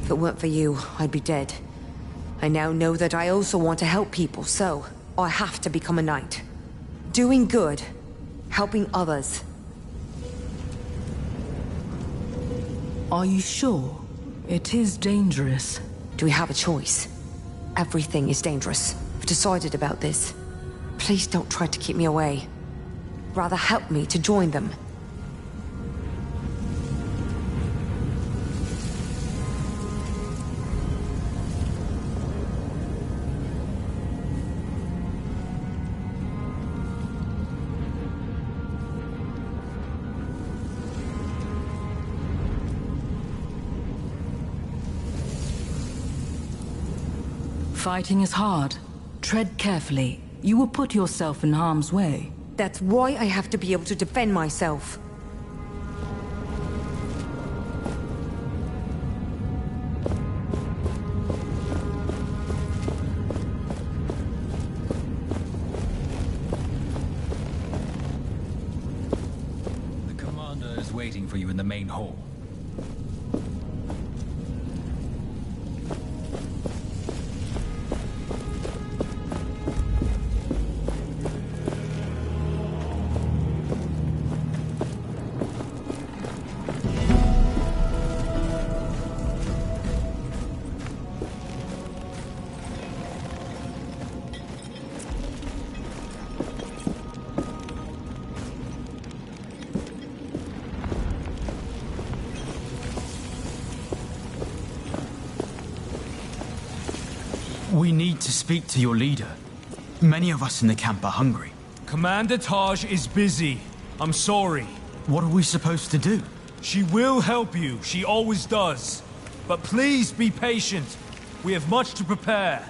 If it weren't for you, I'd be dead. I now know that I also want to help people, so I have to become a knight. Doing good. Helping others. Are you sure? It is dangerous. Do we have a choice? Everything is dangerous. I've decided about this. Please don't try to keep me away. Rather help me to join them. Fighting is hard. Tread carefully. You will put yourself in harm's way. That's why I have to be able to defend myself. The commander is waiting for you in the main hall. We need to speak to your leader. Many of us in the camp are hungry. Commander Taj is busy. I'm sorry. What are we supposed to do? She will help you. She always does. But please be patient. We have much to prepare.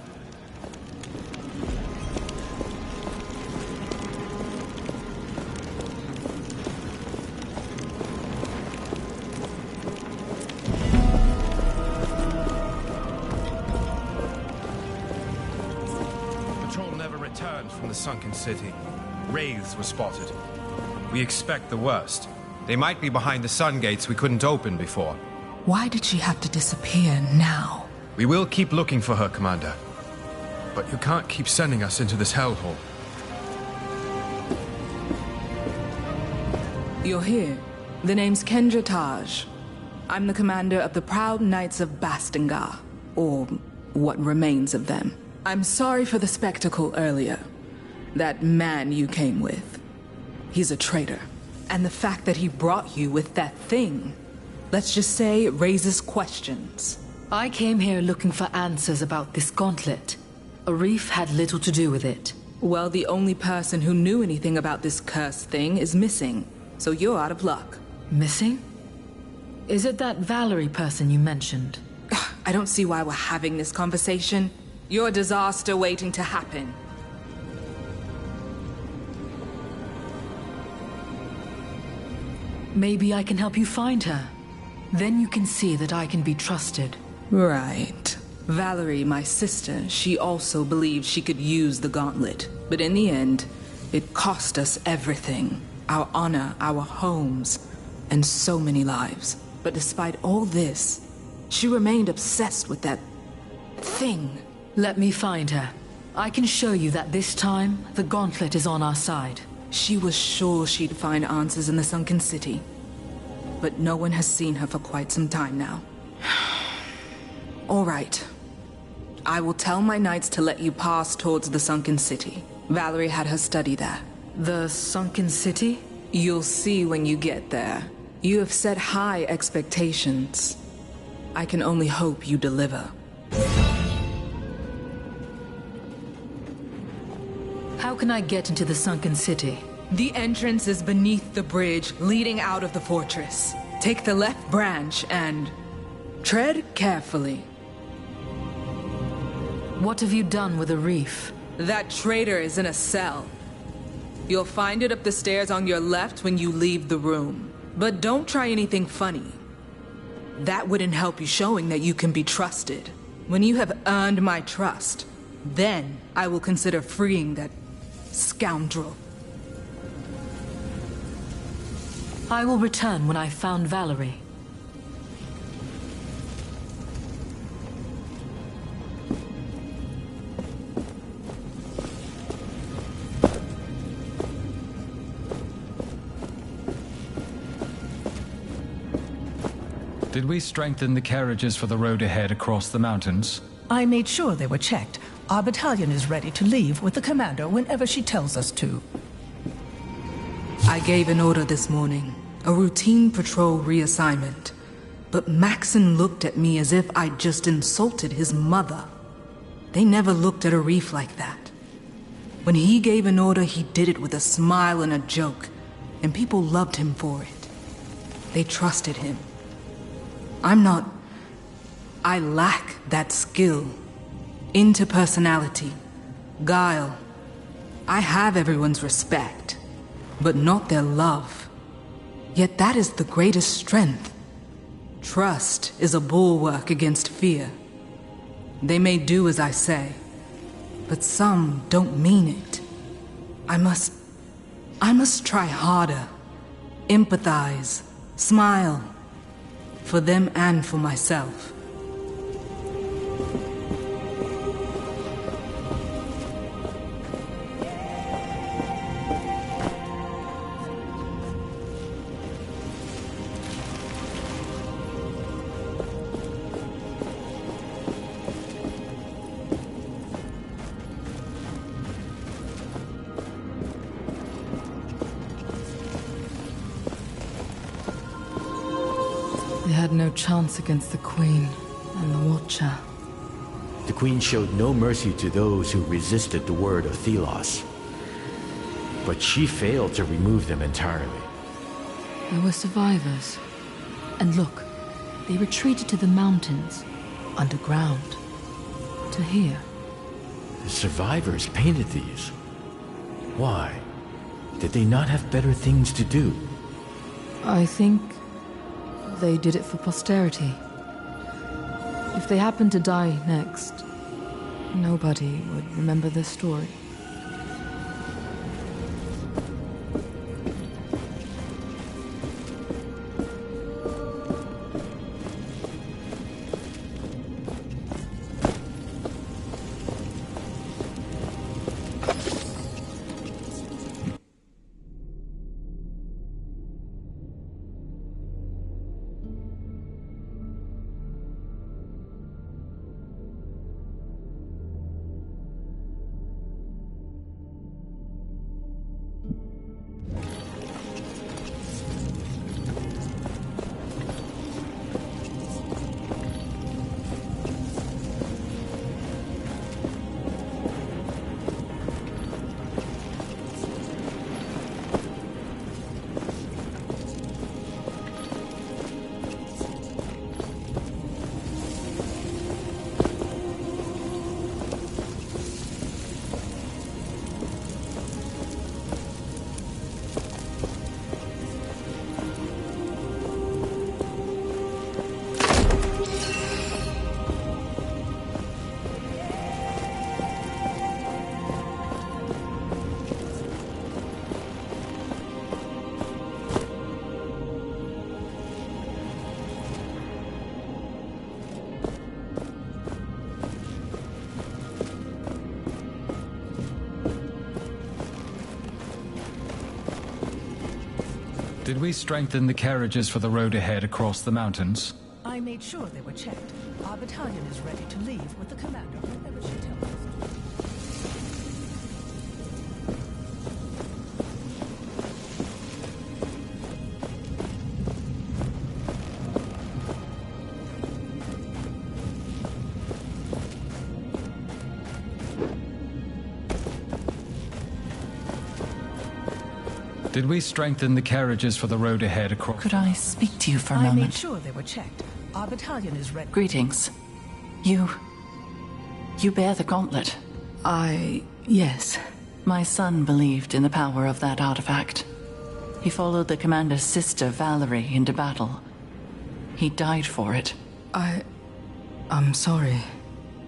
From the sunken city. Wraiths were spotted. We expect the worst. They might be behind the sun gates we couldn't open before. Why did she have to disappear now? We will keep looking for her, Commander. But you can't keep sending us into this hellhole. You're here. The name's Kendra Taj. I'm the commander of the Proud Knights of Bastingar, or what remains of them. I'm sorry for the spectacle earlier. That man you came with, he's a traitor. And the fact that he brought you with that thing, let's just say it raises questions. I came here looking for answers about this gauntlet. Arif had little to do with it. Well, the only person who knew anything about this cursed thing is missing, so you're out of luck. Missing? Is it that Valerie person you mentioned? I don't see why we're having this conversation. You're a disaster waiting to happen. Maybe I can help you find her. Then you can see that I can be trusted. Right. Valerie, my sister, she also believed she could use the gauntlet. But in the end, it cost us everything. Our honor, our homes, and so many lives. But despite all this, she remained obsessed with that thing. Let me find her. I can show you that this time, the gauntlet is on our side. She was sure she'd find answers in the sunken city. But no one has seen her for quite some time now. All right. I will tell my knights to let you pass towards the sunken city. Valerie had her study there. The sunken city? You'll see when you get there. You have set high expectations. I can only hope you deliver. How can I get into the sunken city? The entrance is beneath the bridge leading out of the fortress. Take the left branch and tread carefully. What have you done with Arif? That traitor is in a cell. You'll find it up the stairs on your left when you leave the room. But don't try anything funny. That wouldn't help you showing that you can be trusted. When you have earned my trust, then I will consider freeing that scoundrel. I will return when I've found Valerie. Did we strengthen the carriages for the road ahead across the mountains? I made sure they were checked. Our battalion is ready to leave with the commander whenever she tells us to. I gave an order this morning, a routine patrol reassignment. But Maxon looked at me as if I'd just insulted his mother. They never looked at a reef like that. When he gave an order, he did it with a smile and a joke, and people loved him for it. They trusted him. I lack that skill, interpersonality, guile. I have everyone's respect, but not their love. Yet that is the greatest strength. Trust is a bulwark against fear. They may do as I say, but some don't mean it. I must try harder, empathize, smile, for them and for myself. They had no chance against the Queen and the Watcher. The Queen showed no mercy to those who resisted the word of Thelos. But she failed to remove them entirely. There were survivors. And look, they retreated to the mountains, underground, to here. The survivors painted these. Why? Did they not have better things to do? I think they did it for posterity. If they happened to die next, nobody would remember their story. Did we strengthen the carriages for the road ahead across the mountains? I made sure they were checked. Our battalion is ready to leave with the commander whenever she tells us to. Did we strengthen the carriages for the road ahead across... Could I speak to you for a I made moment? sure they were checked. Our battalion is ready. Greetings. You bear the gauntlet. Yes. My son believed in the power of that artifact. He followed the commander's sister, Valerie, into battle. He died for it. I'm sorry.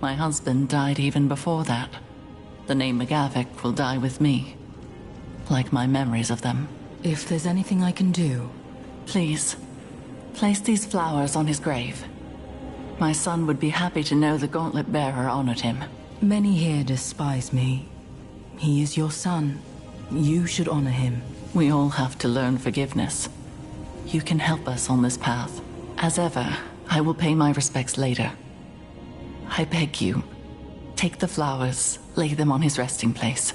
My husband died even before that. The name McGavick will die with me. Like my memories of them. If there's anything I can do... Please, place these flowers on his grave. My son would be happy to know the gauntlet bearer honored him. Many here despise me. He is your son. You should honor him. We all have to learn forgiveness. You can help us on this path, As ever, I will pay my respects later. I beg you, take the flowers, lay them on his resting place.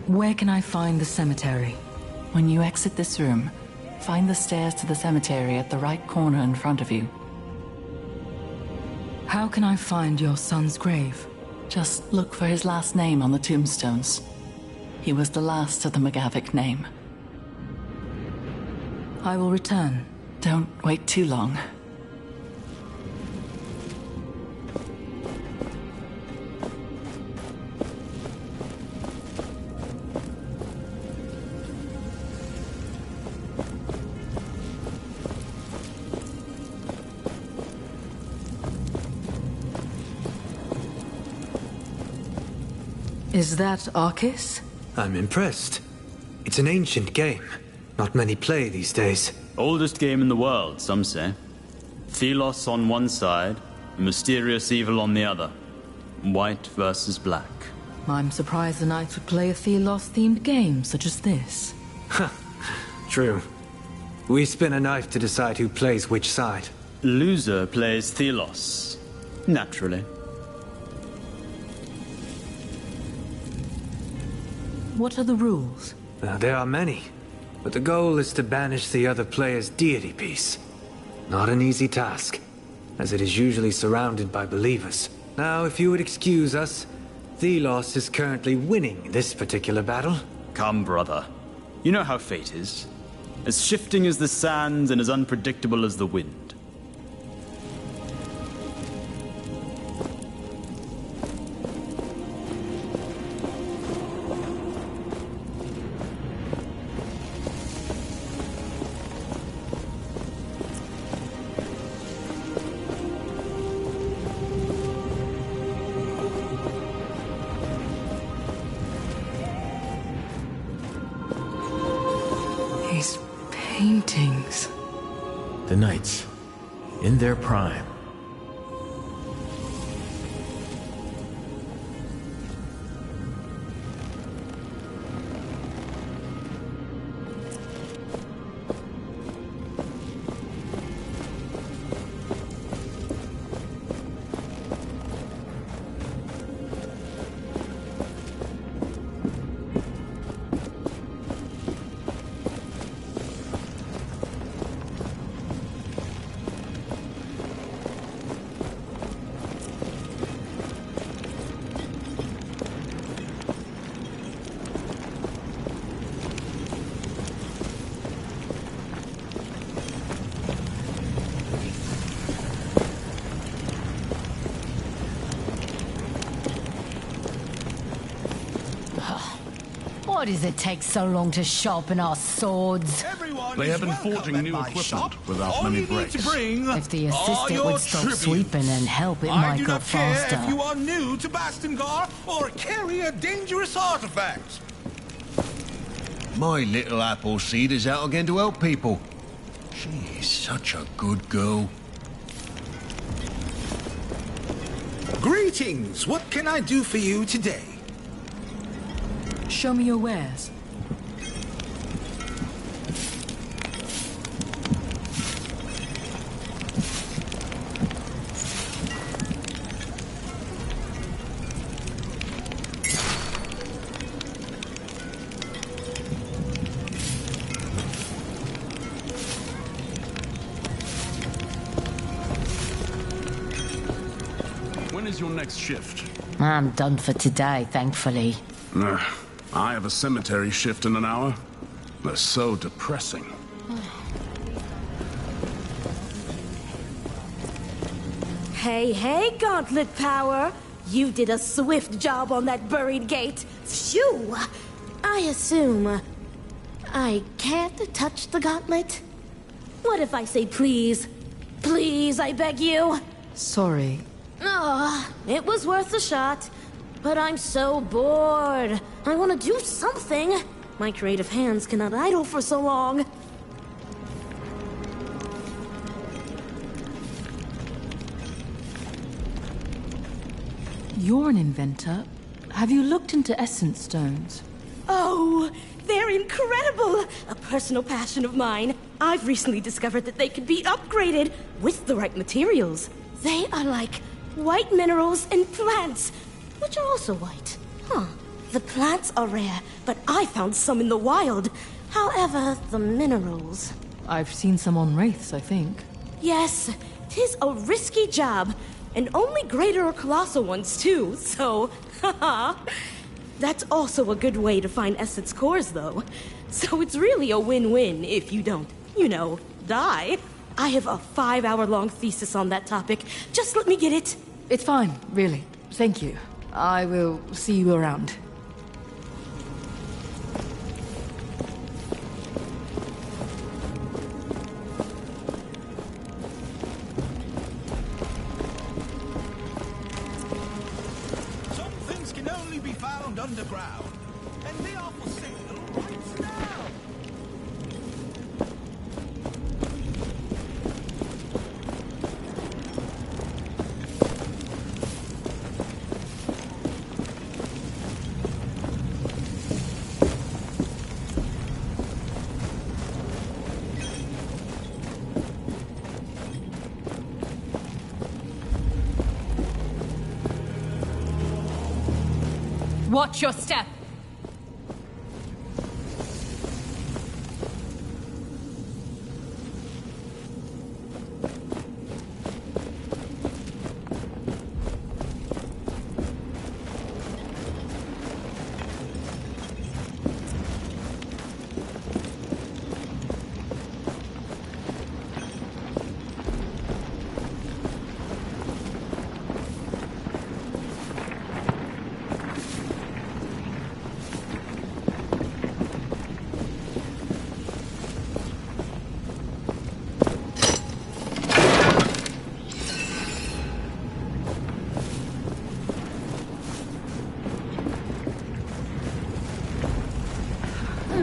Where can I find the cemetery? When you exit this room, find the stairs to the cemetery at the right corner in front of you. How can I find your son's grave? Just look for his last name on the tombstones. He was the last of the McGavick name. I will return. Don't wait too long. Is that Arcus? I'm impressed. It's an ancient game. Not many play these days. Oldest game in the world, some say. Thelos on one side, mysterious evil on the other. White versus black. I'm surprised the Knights would play a Thelos-themed game such as this. True. We spin a knife to decide who plays which side. Loser plays Thelos. Naturally. What are the rules? There are many, but the goal is to banish the other player's deity piece. Not an easy task, as it is usually surrounded by believers. Now, if you would excuse us, Thelos is currently winning this particular battle. Come, brother. You know how fate is. As shifting as the sands and as unpredictable as the wind. These paintings. The Knights, in their prime. Why does it take so long to sharpen our swords? They have been forging new equipment without many breaks. If the assistant would stop sweeping and help, it might go faster. If you are new to Bastengar or carry a dangerous artifact. My little Appleseed is out again to help people. She is such a good girl. Greetings! What can I do for you today? Show me your wares. When is your next shift? I'm done for today, thankfully. I have a cemetery shift in an hour. They're so depressing. Hey, hey, Gauntlet Power! You did a swift job on that buried gate. Phew! I assume I can't touch the gauntlet? What if I say please? Please, I beg you? Sorry. It was worth a shot. But I'm so bored. I want to do something. My creative hands cannot idle for so long. You're an inventor. Have you looked into essence stones? Oh, very incredible! A personal passion of mine. I've recently discovered that they can be upgraded with the right materials. They are like white minerals and plants, which are also white. Huh. The plants are rare, but I found some in the wild. However, the minerals... I've seen some on wraiths, I think. Yes, 'tis a risky job. And only greater or colossal ones, too, so... haha. That's also a good way to find Essence cores, though. So it's really a win-win if you don't, die. I have a 5-hour-long thesis on that topic. Just let me get it. It's fine, really. Thank you. I will see you around. Some things can only be found underground, and they are for sale right now. Watch your step!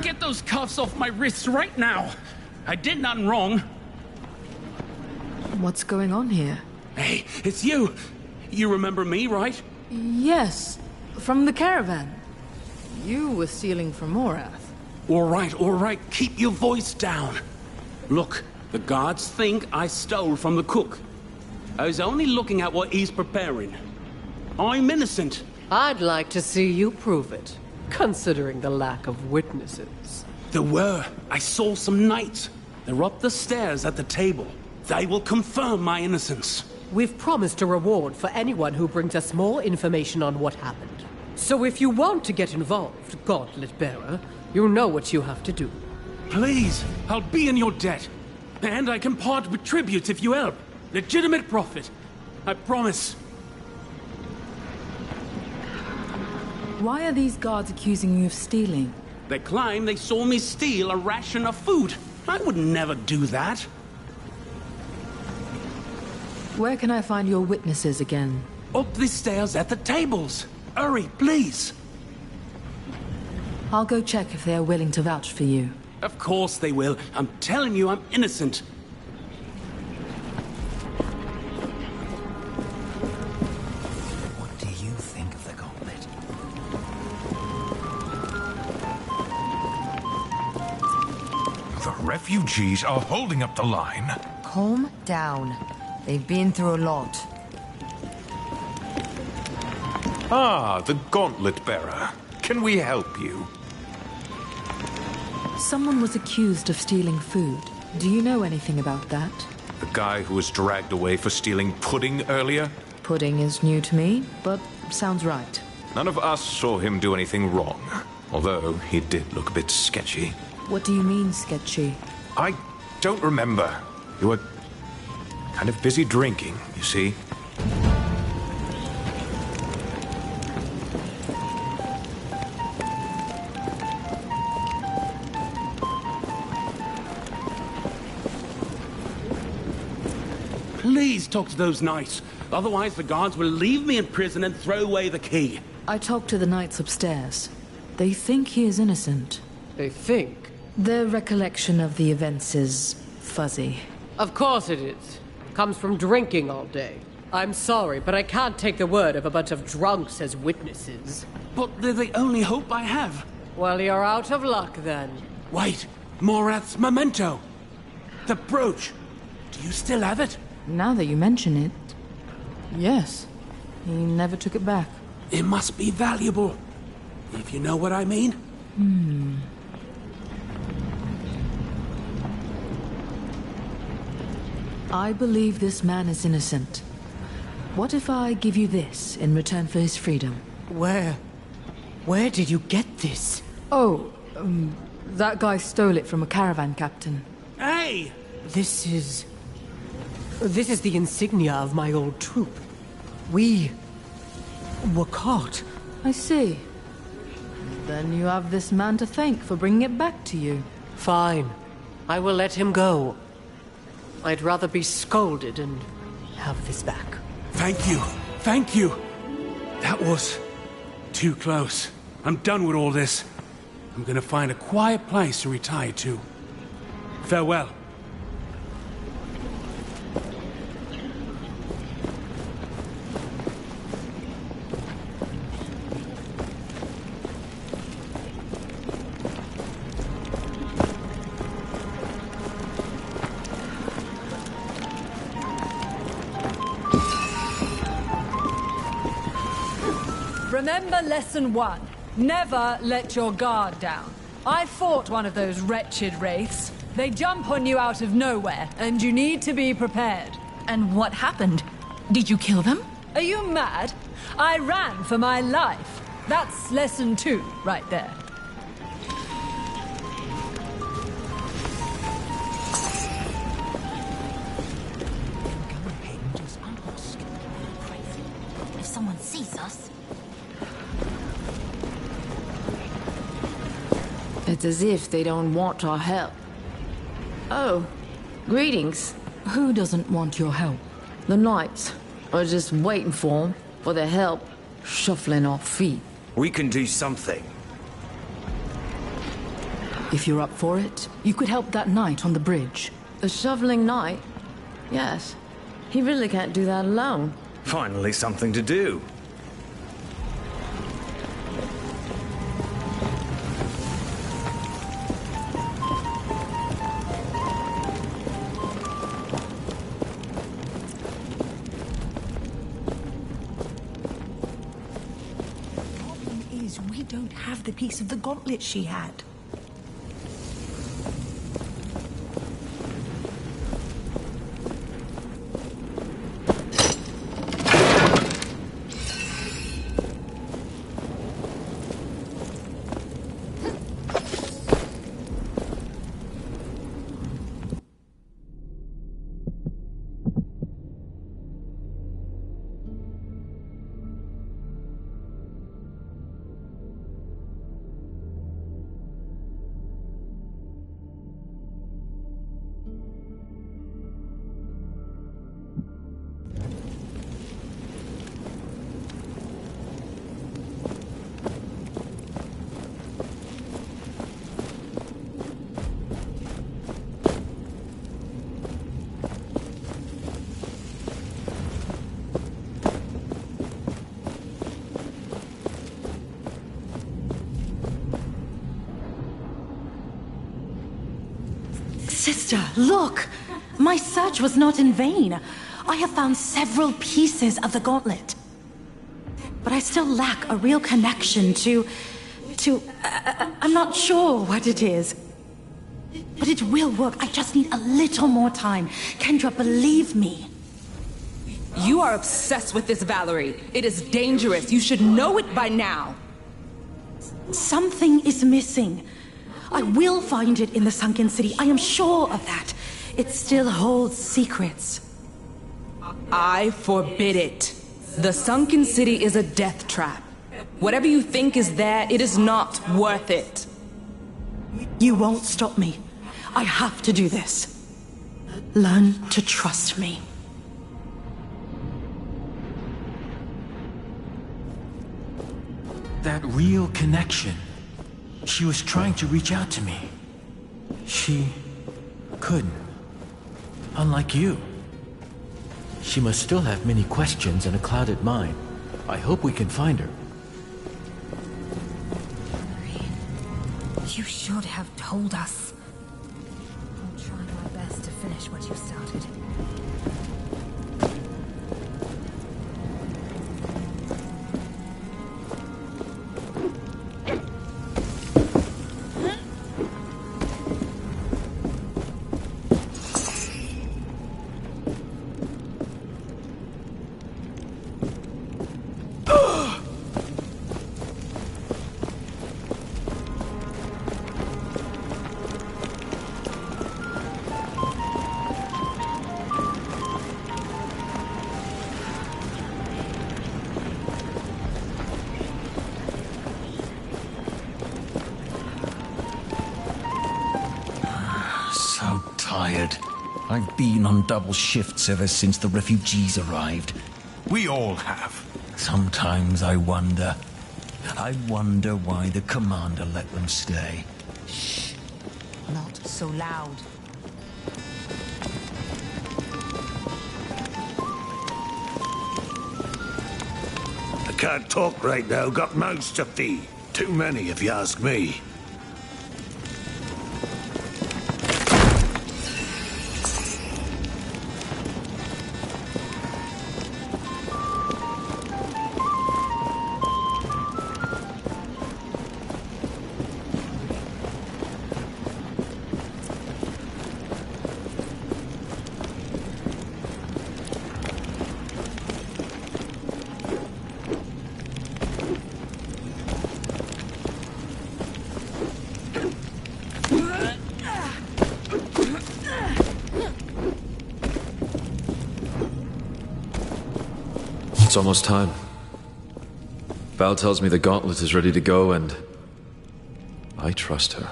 Get those cuffs off my wrists right now! I did nothing wrong. What's going on here? Hey, it's you! You remember me, right? Yes, from the caravan. You were stealing from Morath. All right, keep your voice down. Look, the guards think I stole from the cook. I was only looking at what he's preparing. I'm innocent. I'd like to see you prove it, considering the lack of witnesses. There were. I saw some knights. They're up the stairs at the table. They will confirm my innocence. We've promised a reward for anyone who brings us more information on what happened. So if you want to get involved, Gauntlet Bearer, you know what you have to do. Please, I'll be in your debt. And I can part with tributes if you help. Legitimate profit. I promise. Why are these guards accusing you of stealing? They claim they saw me steal a ration of food. I would never do that. Where can I find your witnesses again? Up the stairs at the tables. Hurry, please. I'll go check if they are willing to vouch for you. Of course they will. I'm telling you, I'm innocent. What do you think of the gauntlet? The refugees are holding up the line. Calm down. They've been through a lot. Ah, the Gauntlet Bearer. Can we help you? Someone was accused of stealing food. Do you know anything about that? The guy who was dragged away for stealing pudding earlier? Pudding is new to me, but sounds right. None of us saw him do anything wrong. Although he did look a bit sketchy. What do you mean, sketchy? I don't remember. You were kind of busy drinking, you see. Please talk to those knights. Otherwise the guards will leave me in prison and throw away the key. I talked to the knights upstairs. They think he is innocent. They think? Their recollection of the events is fuzzy. Of course it is. Comes from drinking all day. I'm sorry, but I can't take the word of a bunch of drunks as witnesses. But they're the only hope I have. Well, you're out of luck then. Wait! Morath's memento! The brooch! Do you still have it? Now that you mention it, yes. He never took it back. It must be valuable, if you know what I mean. I believe this man is innocent. What if I give you this in return for his freedom? Where did you get this? Oh, that guy stole it from a caravan captain. Hey! This is the insignia of my old troop. We were caught. I see. Then you have this man to thank for bringing it back to you. Fine. I will let him go. I'd rather be scolded and have this back. Thank you. Thank you. That was too close. I'm done with all this. I'm gonna find a quiet place to retire to. Farewell. Remember lesson 1. Never let your guard down. I fought one of those wretched wraiths. They jump on you out of nowhere, and you need to be prepared. And what happened? Did you kill them? Are you mad? I ran for my life. That's lesson 2, right there. If someone sees us... It's as if they don't want our help. Oh, greetings. Who doesn't want your help? The knights are just waiting for their help, shuffling our feet. We can do something. If you're up for it, you could help that knight on the bridge. A shoveling knight? Yes. He really can't do that alone. Finally something to do. We don't have the piece of the gauntlet she had. Sister, look! My search was not in vain. I have found several pieces of the gauntlet. But I still lack a real connection to... I'm not sure what it is. But it will work. I just need a little more time. Kendra, believe me. You are obsessed with this, Valerie. It is dangerous. You should know it by now. Something is missing. I will find it in the Sunken City. I am sure of that. It still holds secrets. I forbid it. The Sunken City is a death trap. Whatever you think is there, it is not worth it. You won't stop me. I have to do this. Learn to trust me. That real connection. She was trying to reach out to me. She couldn't. Unlike you. She must still have many questions and a clouded mind. I hope we can find her. You should have told us. I'll try my best to finish what you started. I've been on double shifts ever since the refugees arrived. We all have. Sometimes I wonder why the commander let them stay. Shh. Not so loud. I can't talk right now, got mouths to feed. Too many, if you ask me. It's almost time. Val tells me the gauntlet is ready to go, and I trust her.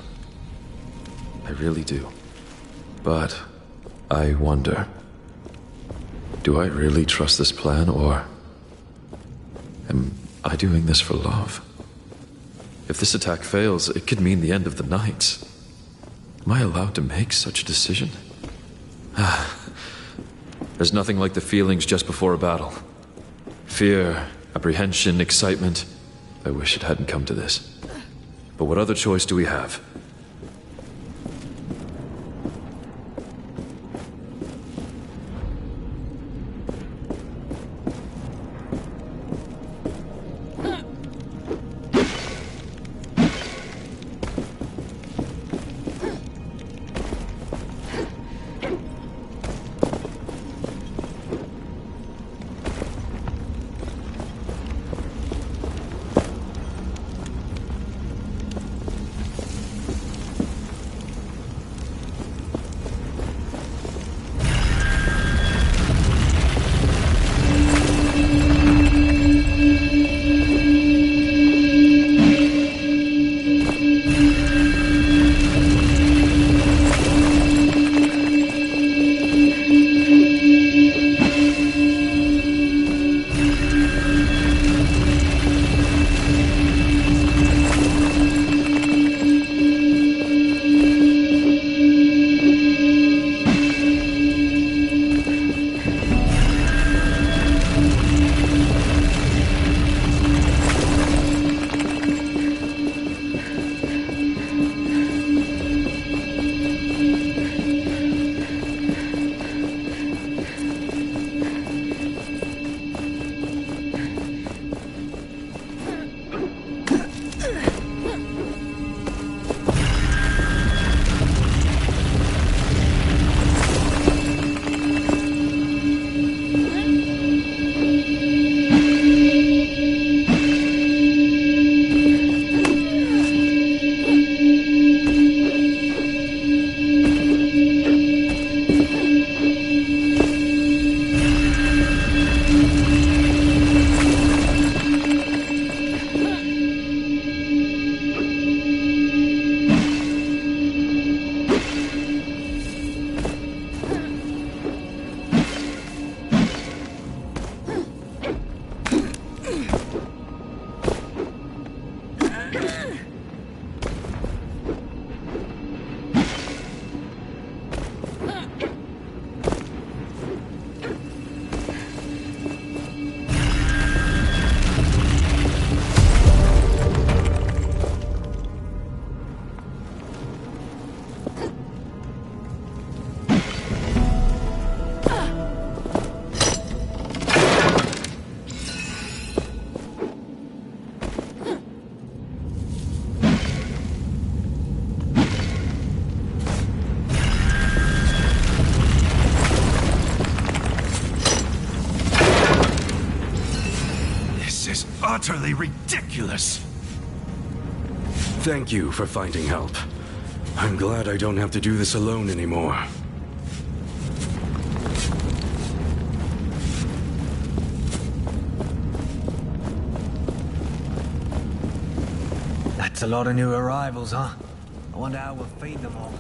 I really do. But I wonder, do I really trust this plan, or am I doing this for love? If this attack fails, it could mean the end of the Knights. Am I allowed to make such a decision? There's nothing like the feelings just before a battle. Fear, apprehension, excitement. I wish it hadn't come to this. But what other choice do we have? utterly ridiculous. Thank you for finding help. I'm glad I don't have to do this alone anymore. That's a lot of new arrivals, huh? I wonder how we'll feed them all.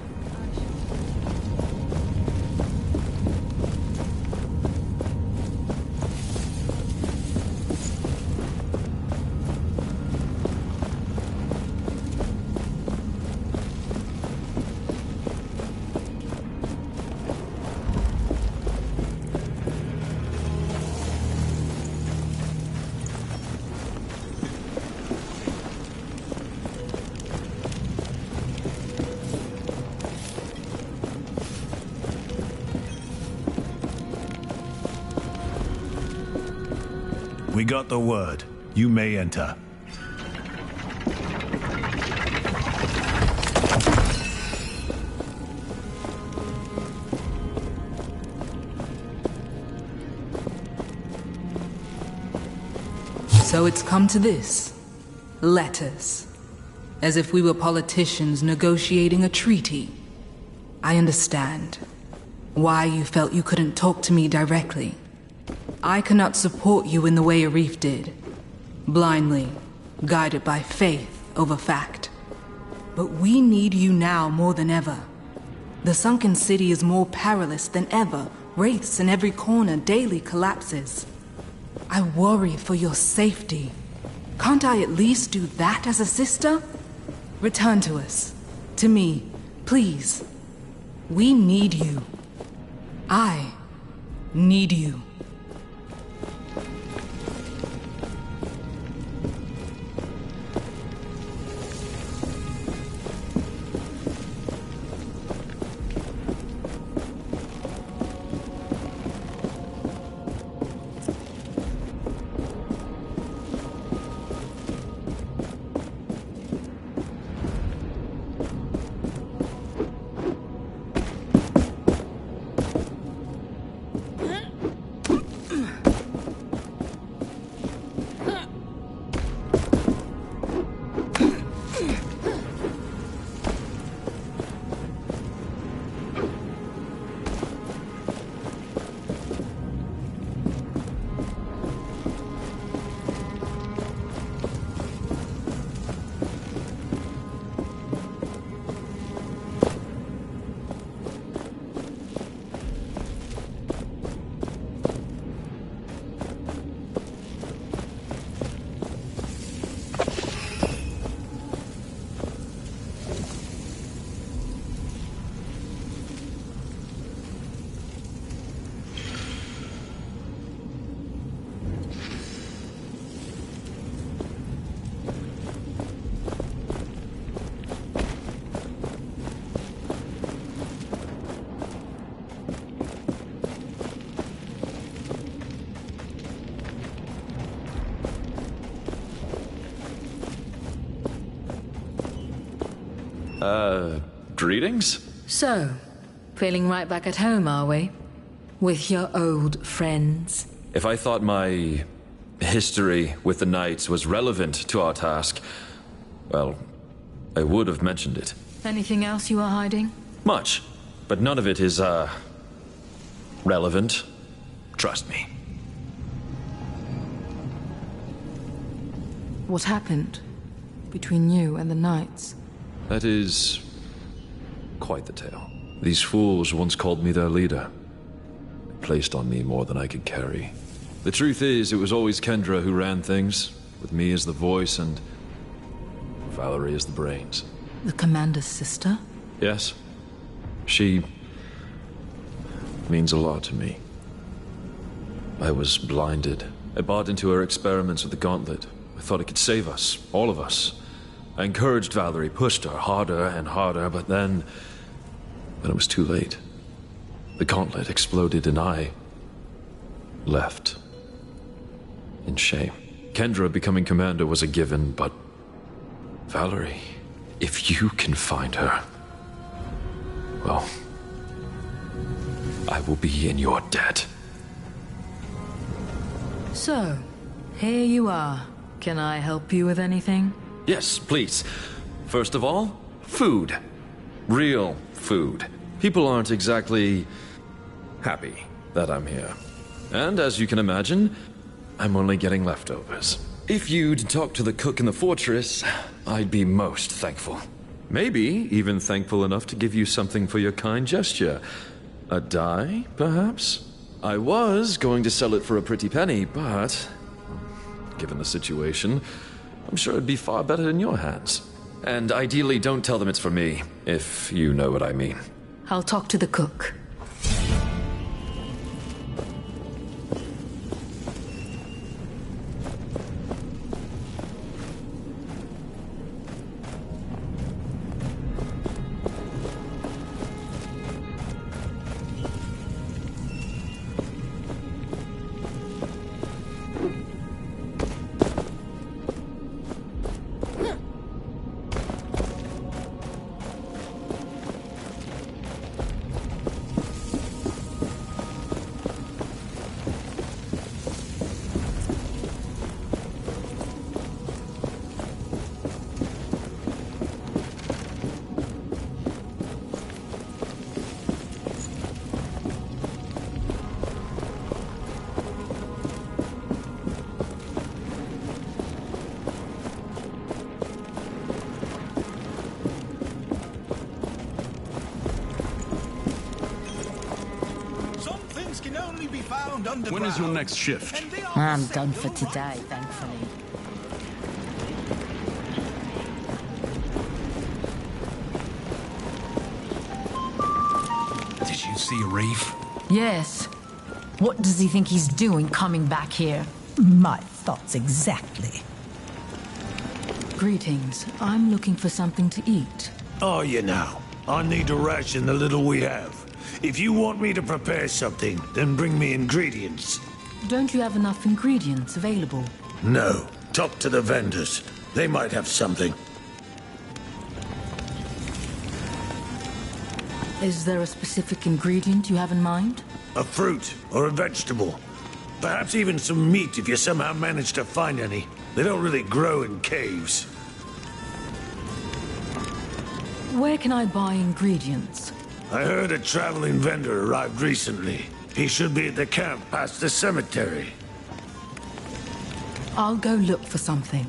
We got the word. You may enter. So it's come to this. Letters. As if we were politicians negotiating a treaty. I understand why you felt you couldn't talk to me directly. I cannot support you in the way Arif did. Blindly, guided by faith over fact. But we need you now more than ever. The sunken city is more perilous than ever. Wraiths in every corner daily collapses. I worry for your safety. Can't I at least do that as a sister? Return to us. To me, please. We need you. I need you. Greetings? So, feeling right back at home, are we? With your old friends? If I thought my history with the Knights was relevant to our task, well, I would have mentioned it. Anything else you are hiding? Much, but none of it is, relevant. Trust me. What happened between you and the Knights? That is quite the tale. These fools once called me their leader. They placed on me more than I could carry. The truth is, it was always Kendra who ran things, with me as the voice and Valerie as the brains. The Commander's sister? Yes. She means a lot to me. I was blinded. I bought into her experiments with the Gauntlet. I thought it could save us, all of us. I encouraged Valerie, pushed her harder and harder, but then it was too late. The Gauntlet exploded and I left. In shame. Kendra becoming commander was a given, but Valerie, if you can find her, well, I will be in your debt. So, here you are, Can I help you with anything? Yes, please. First of all, food. Real food. People aren't exactly happy that I'm here. And as you can imagine, I'm only getting leftovers. If you'd talk to the cook in the fortress, I'd be most thankful. Maybe even thankful enough to give you something for your kind gesture. A dye, perhaps? I was going to sell it for a pretty penny, but given the situation, I'm sure it'd be far better in your hands. And ideally, don't tell them it's for me, if you know what I mean. I'll talk to the cook. When is your next shift? I'm done for today, thankfully. Did you see Reef? Yes. What does he think he's doing coming back here? My thoughts exactly. Greetings. I'm looking for something to eat. Oh, you know, I need to ration the little we have. If you want me to prepare something, then bring me ingredients. Don't you have enough ingredients available? No. Talk to the vendors. They might have something. Is there a specific ingredient you have in mind? A fruit or a vegetable. Perhaps even some meat if you somehow manage to find any. They don't really grow in caves. Where can I buy ingredients? I heard a traveling vendor arrived recently. He should be at the camp past the cemetery. I'll go look for something.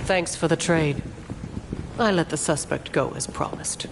Thanks for the trade. I let the suspect go as promised.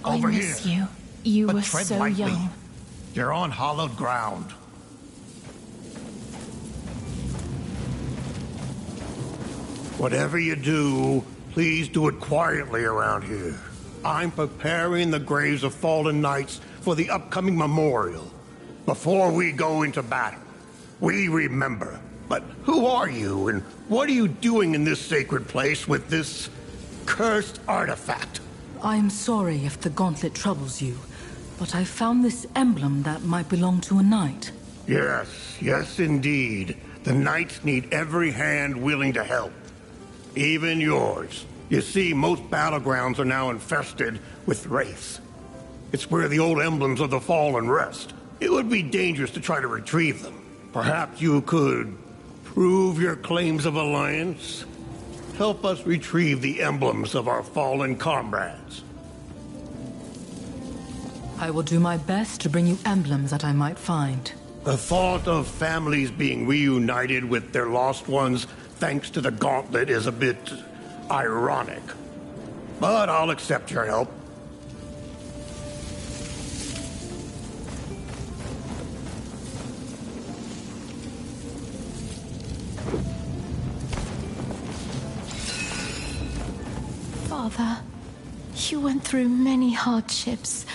Over I miss here. you. You But were tread so lightly. young. You're on hallowed ground. Whatever you do, please do it quietly around here. I'm preparing the graves of fallen knights for the upcoming memorial. Before we go into battle, we remember. But who are you, and what are you doing in this sacred place with this cursed artifact? I'm sorry if the gauntlet troubles you, but I found this emblem that might belong to a knight. Yes, indeed. The knights need every hand willing to help. Even yours. You see, most battlegrounds are now infested with wraiths. It's where the old emblems of the fallen rest. It would be dangerous to try to retrieve them. Perhaps you could prove your claims of alliance? Help us retrieve the emblems of our fallen comrades. I will do my best to bring you emblems that I might find. The thought of families being reunited with their lost ones thanks to the gauntlet is a bit ironic. But I'll accept your help. Father, you went through many hardships,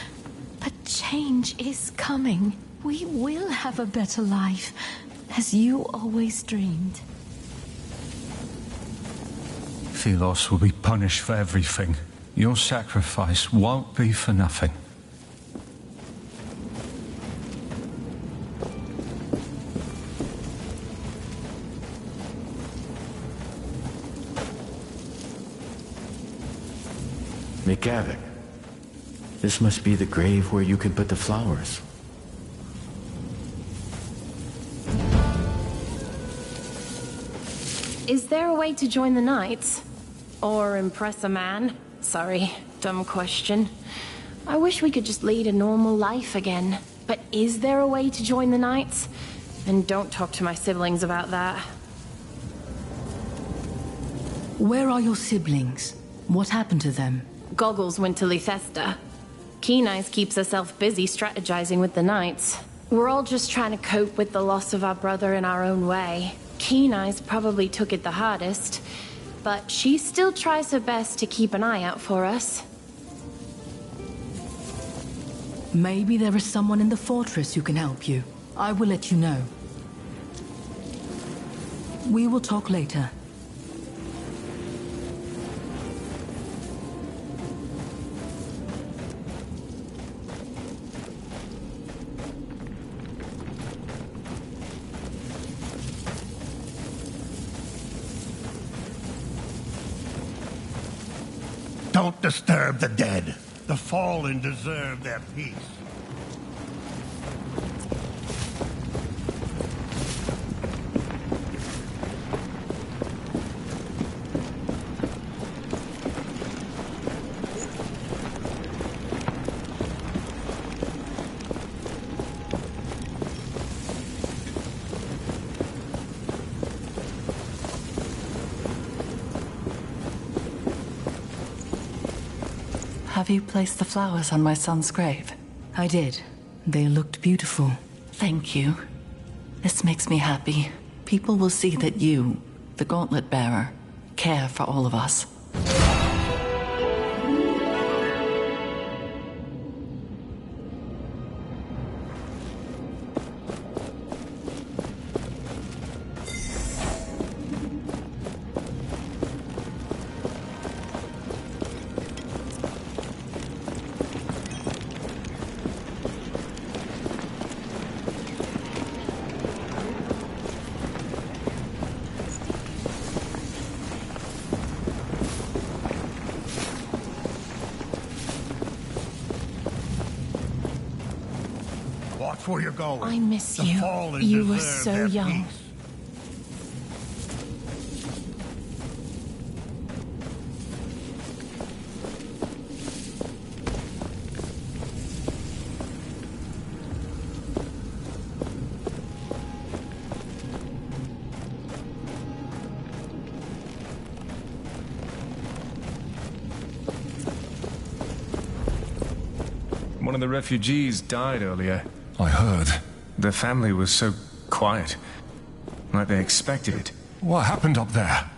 but change is coming. We will have a better life, as you always dreamed. Philos will be punished for everything. Your sacrifice won't be for nothing. McGavick, this must be the grave where you can put the flowers. Is there a way to join the Knights? Or impress a man? Sorry, dumb question. I wish we could just lead a normal life again. But is there a way to join the Knights? And don't talk to my siblings about that. Where are your siblings? What happened to them? Goggles went to Lythesta. Keen Eyes keeps herself busy strategizing with the Knights. We're all just trying to cope with the loss of our brother in our own way. Keen Eyes probably took it the hardest, but she still tries her best to keep an eye out for us. Maybe there is someone in the fortress who can help you. I will let you know. We will talk later. Don't disturb the dead. The fallen deserve their peace. Have you placed the flowers on my son's grave? I did. They looked beautiful. Thank you. This makes me happy. People will see that you, the Gauntlet Bearer, care for all of us. Watch where you're going. I miss The you. fallen You were deserve so their young. peace. One of the refugees died earlier. I heard. The family was so quiet. Like they expected it. What happened up there?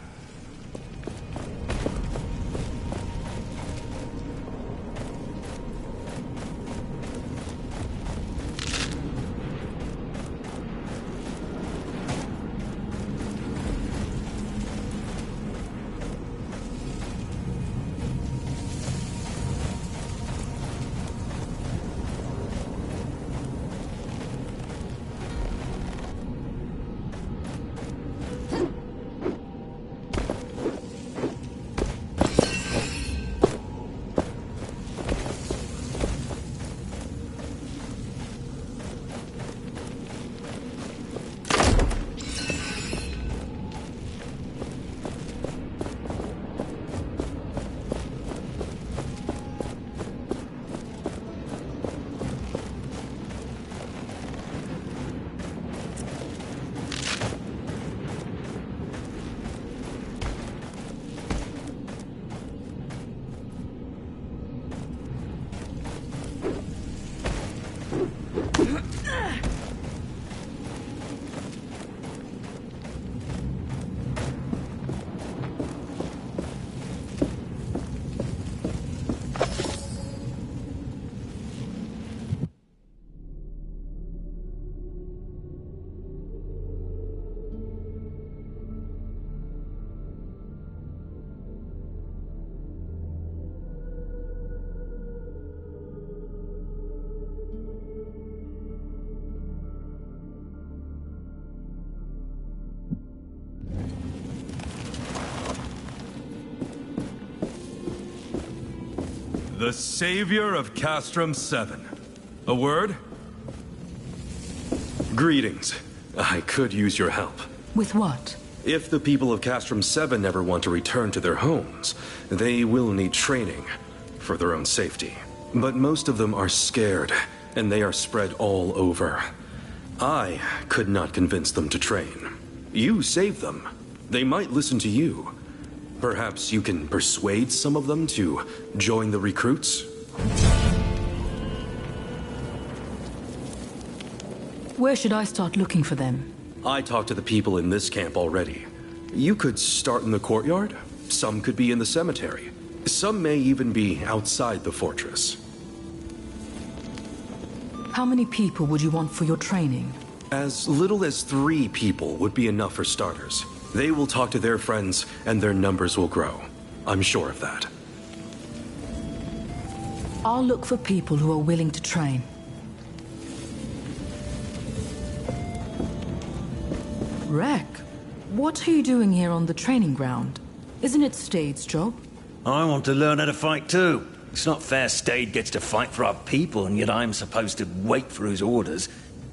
the savior of Castrum 7. A word? Greetings. I could use your help. With what? If the people of Castrum 7 ever want to return to their homes, they will need training for their own safety. But most of them are scared, and they are spread all over. I could not convince them to train. You saved them. They might listen to you. Perhaps you can persuade some of them to join the recruits? Where should I start looking for them? I talked to the people in this camp already. You could start in the courtyard. Some could be in the cemetery. Some may even be outside the fortress. How many people would you want for your training? As little as 3 people would be enough for starters. They will talk to their friends, and their numbers will grow. I'm sure of that. I'll look for people who are willing to train. Rek, what are you doing here on the training ground? Isn't it Stade's job? I want to learn how to fight too. It's not fair Stade gets to fight for our people, and yet I'm supposed to wait for his orders.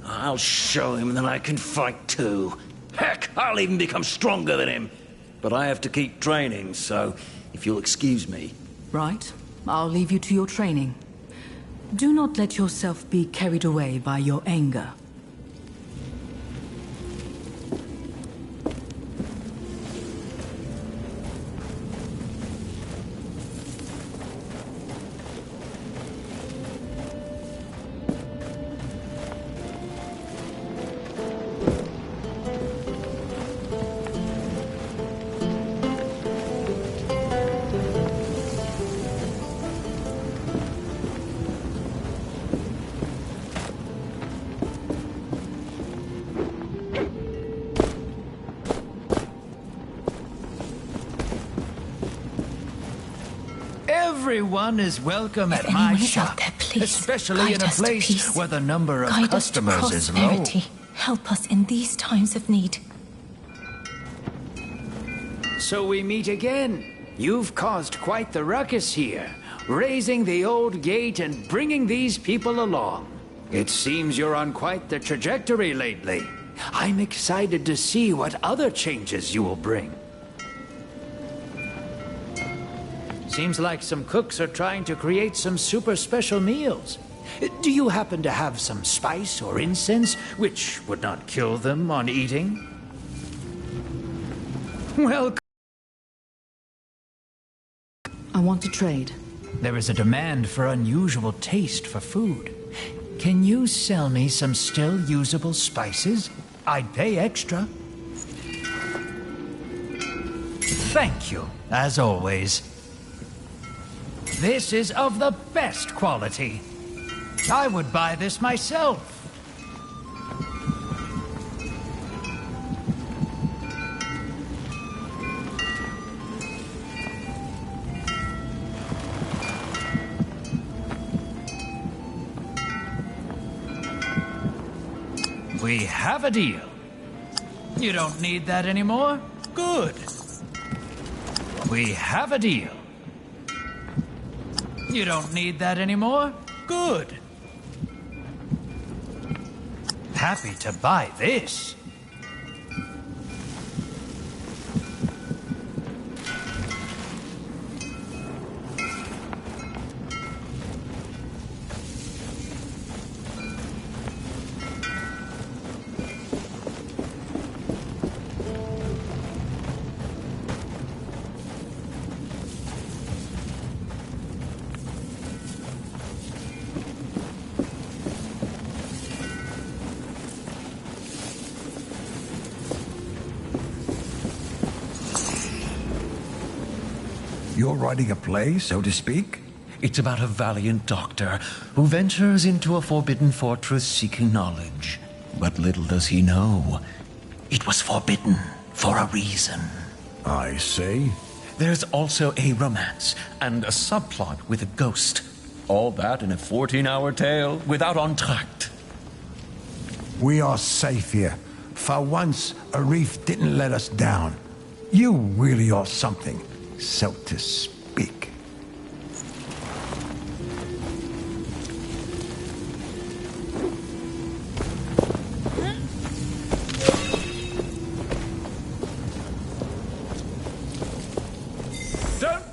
I'll show him that I can fight too. Heck, I'll even become stronger than him. But I have to keep training, so if you'll excuse me. Right. I'll leave you to your training. Do not let yourself be carried away by your anger. Everyone is welcome at my shop, especially in a place where the number of customers is low. Help us in these times of need. So we meet again. You've caused quite the ruckus here, raising the old gate and bringing these people along. It seems you're on quite the trajectory lately. I'm excited to see what other changes you will bring. Seems like some cooks are trying to create some super special meals. Do you happen to have some spice or incense which would not kill them on eating? Well, I want to trade. there is a demand for unusual taste for food. Can you sell me some still usable spices? I'd pay extra. Thank you, as always. This is of the best quality. I would buy this myself. We have a deal. You don't need that anymore? Good. We have a deal. You don't need that anymore? Good. Happy to buy this. You're writing a play, so to speak? It's about a valiant doctor who ventures into a forbidden fortress seeking knowledge. But little does he know, it was forbidden for a reason. I see. There's also a romance and a subplot with a ghost. All that in a 14-hour tale without entr'acte. We are safe here. For once, Arif didn't let us down. You really are something, so to speak.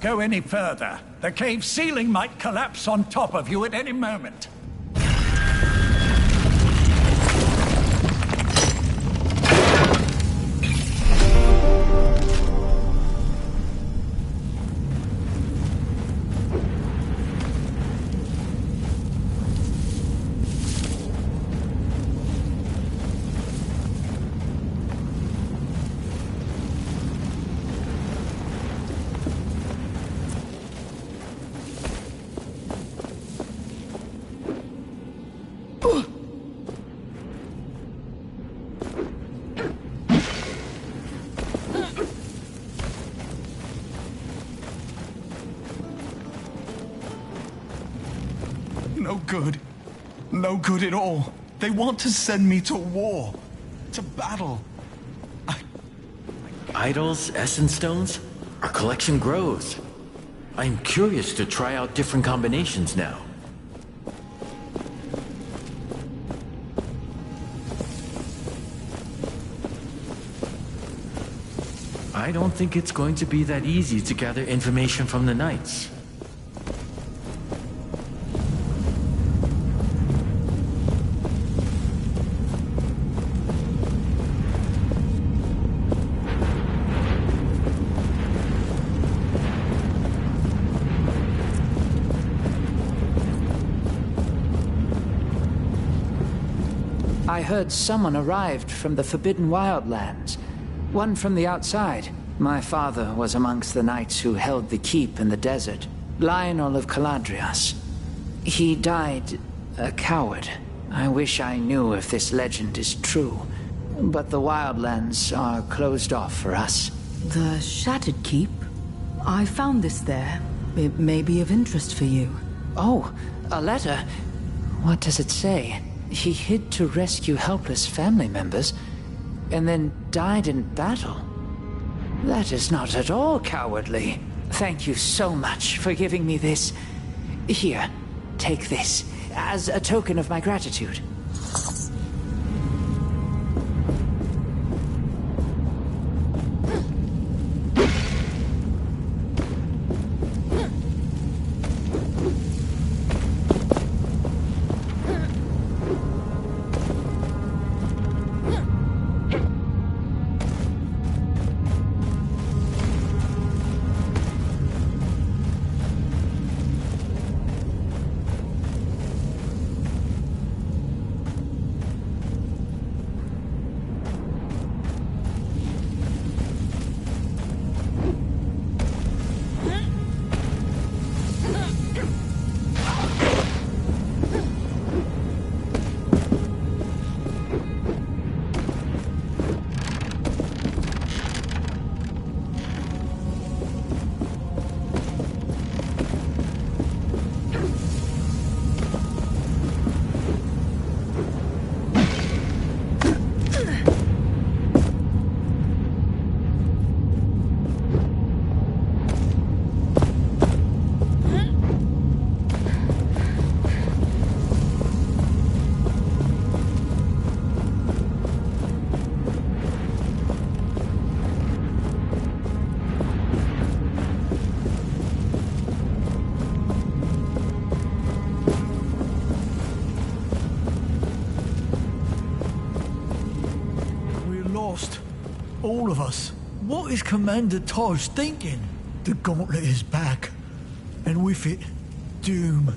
go any further. The cave ceiling might collapse on top of you at any moment. No good. No good at all. They want to send me to war. To battle. Idols, essence stones? Our collection grows. I'm curious to try out different combinations now. I don't think it's going to be that easy to gather information from the Knights. I heard someone arrived from the Forbidden Wildlands. One from the outside. My father was amongst the knights who held the keep in the desert. Lionel of Caladrias. He died a coward. I wish I knew if this legend is true. But the Wildlands are closed off for us. The Shattered Keep? I found this there. It may be of interest for you. Oh, a letter? What does it say? He hid to rescue helpless family members, and then died in battle. That is not at all cowardly. Thank you so much for giving me this. Here, take this, as a token of my gratitude. All of us. What is Commander Taj thinking? The gauntlet is back. And with it, doom.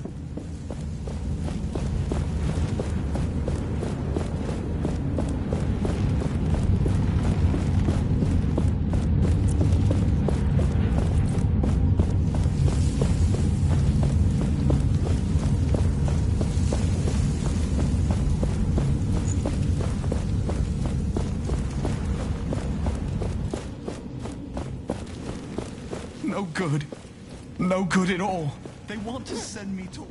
No good. No good at all. They want to send me to war.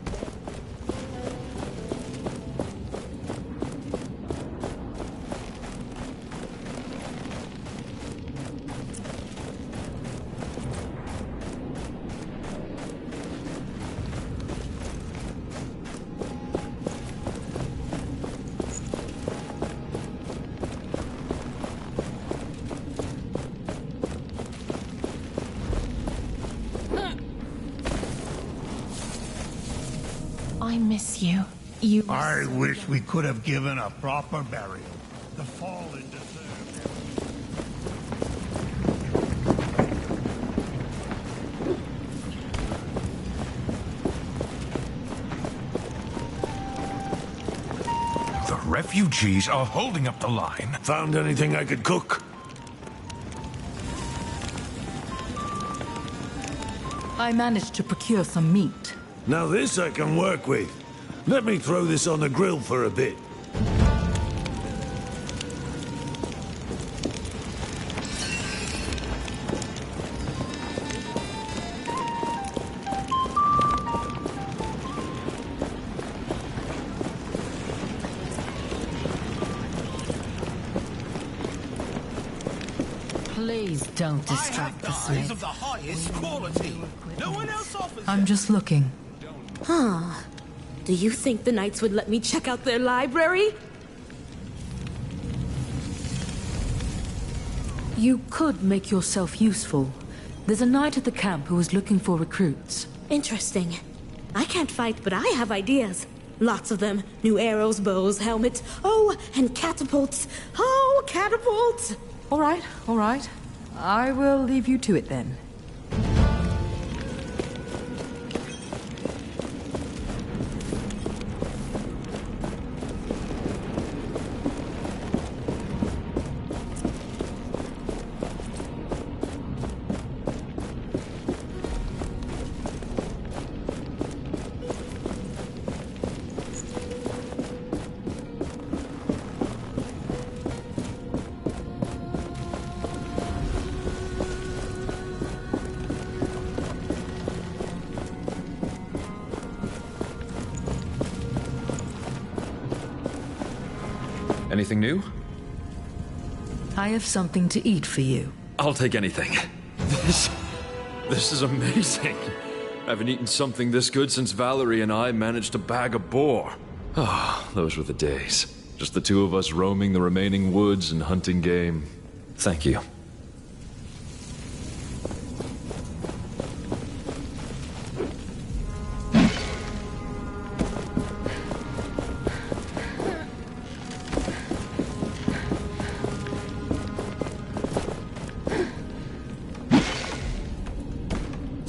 miss you. I wish we could have given a proper burial. The fallen deserve. The refugees are holding up the line. Found anything I could cook? I managed to procure some meat. Now this I can work with. Let me throw this on the grill for a bit. Please don't distract the smith. Of the highest quality. No one else offers. I'm just looking. Huh. Do you think the Knights would let me check out their library? You could make yourself useful. There's a knight at the camp who is looking for recruits. Interesting. I can't fight, but I have ideas. Lots of them. New arrows, bows, helmets. Oh, and catapults. Oh, catapults! All right. I will leave you to it then. Anything new? I have something to eat for you. I'll take anything. This is amazing. I haven't eaten something this good since Valerie and I managed to bag a boar. Ah, those were the days. Just the two of us roaming the remaining woods and hunting game. Thank you.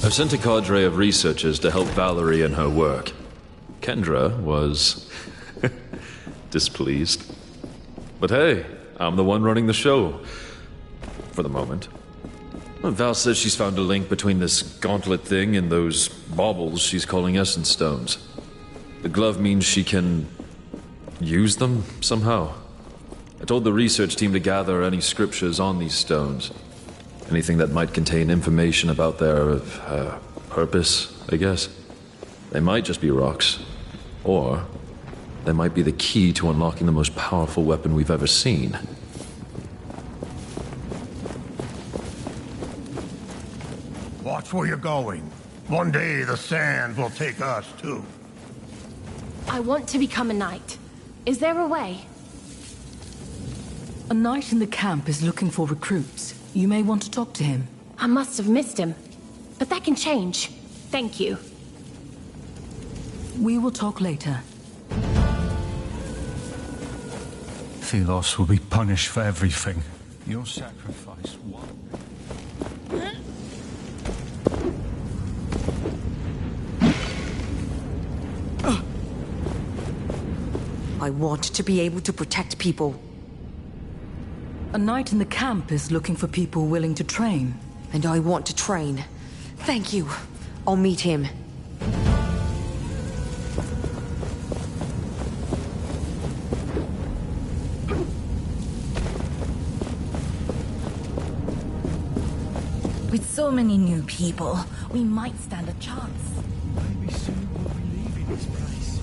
I've sent a cadre of researchers to help Valerie in her work. Kendra was displeased. But hey, I'm the one running the show. For the moment. Val says she's found a link between this gauntlet thing and those baubles she's calling essence stones. The glove means she can use them somehow. I told the research team to gather any scriptures on these stones. Anything that might contain information about their purpose, I guess. They might just be rocks. Or they might be the key to unlocking the most powerful weapon we've ever seen. Watch where you're going. One day the sands will take us too. I want to become a knight. Is there a way? A knight in the camp is looking for recruits. You may want to talk to him. I must have missed him. But that can change. Thank you. We will talk later. Thelos will be punished for everything. Your sacrifice won. I want to be able to protect people. A knight in the camp is looking for people willing to train. And I want to train. Thank you. I'll meet him. With so many new people, we might stand a chance. Maybe soon we'll be leaving this place.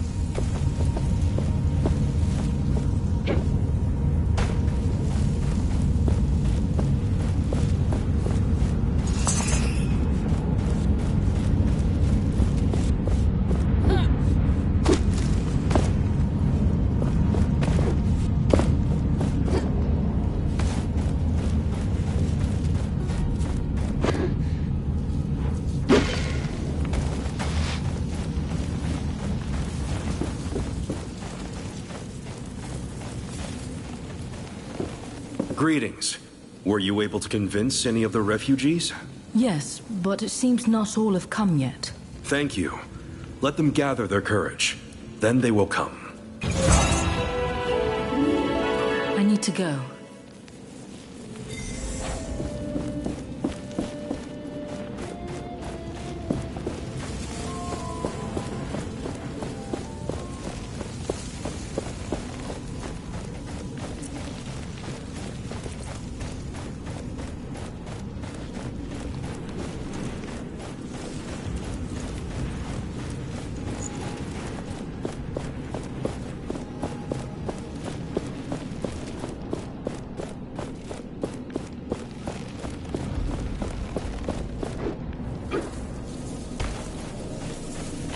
Greetings. Were you able to convince any of the refugees? Yes, but it seems not all have come yet. Thank you. Let them gather their courage. Then they will come. I need to go.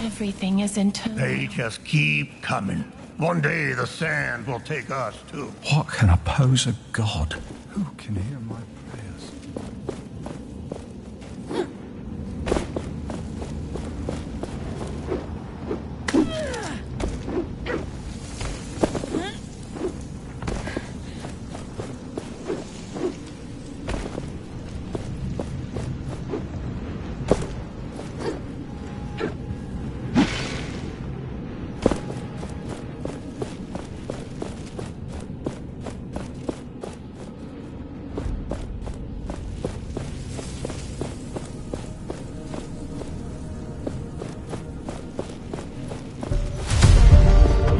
Everything is in turmoil. They just keep coming. One day the sand will take us too. What can oppose a god? Who can hear my prayers?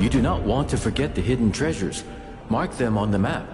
You do not want to forget the hidden treasures. Mark them on the map.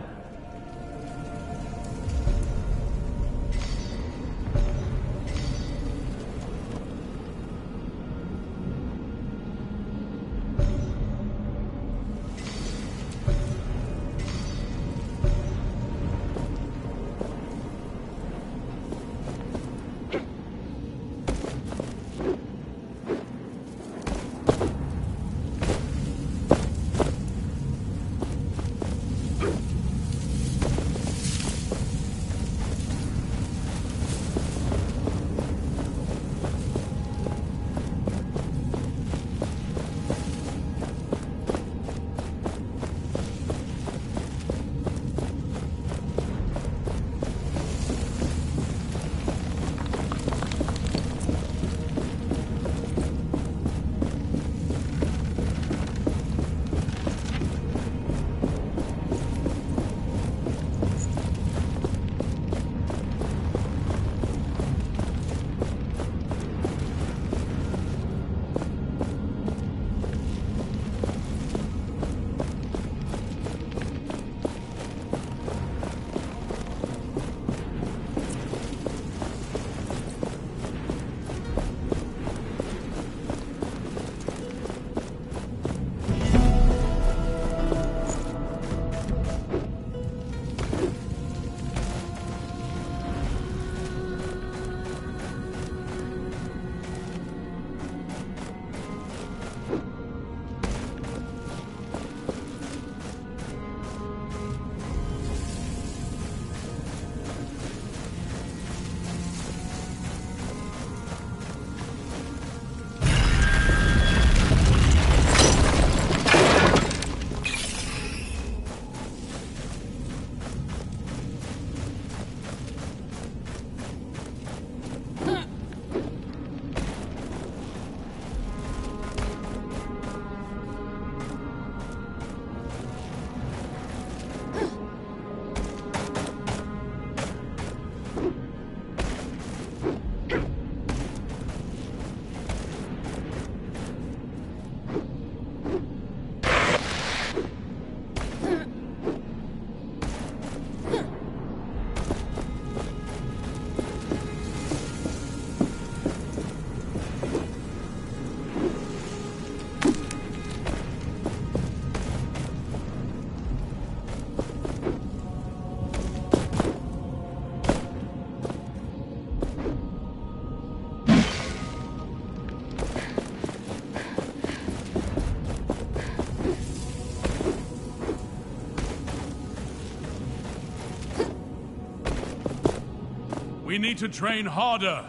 We need to train harder.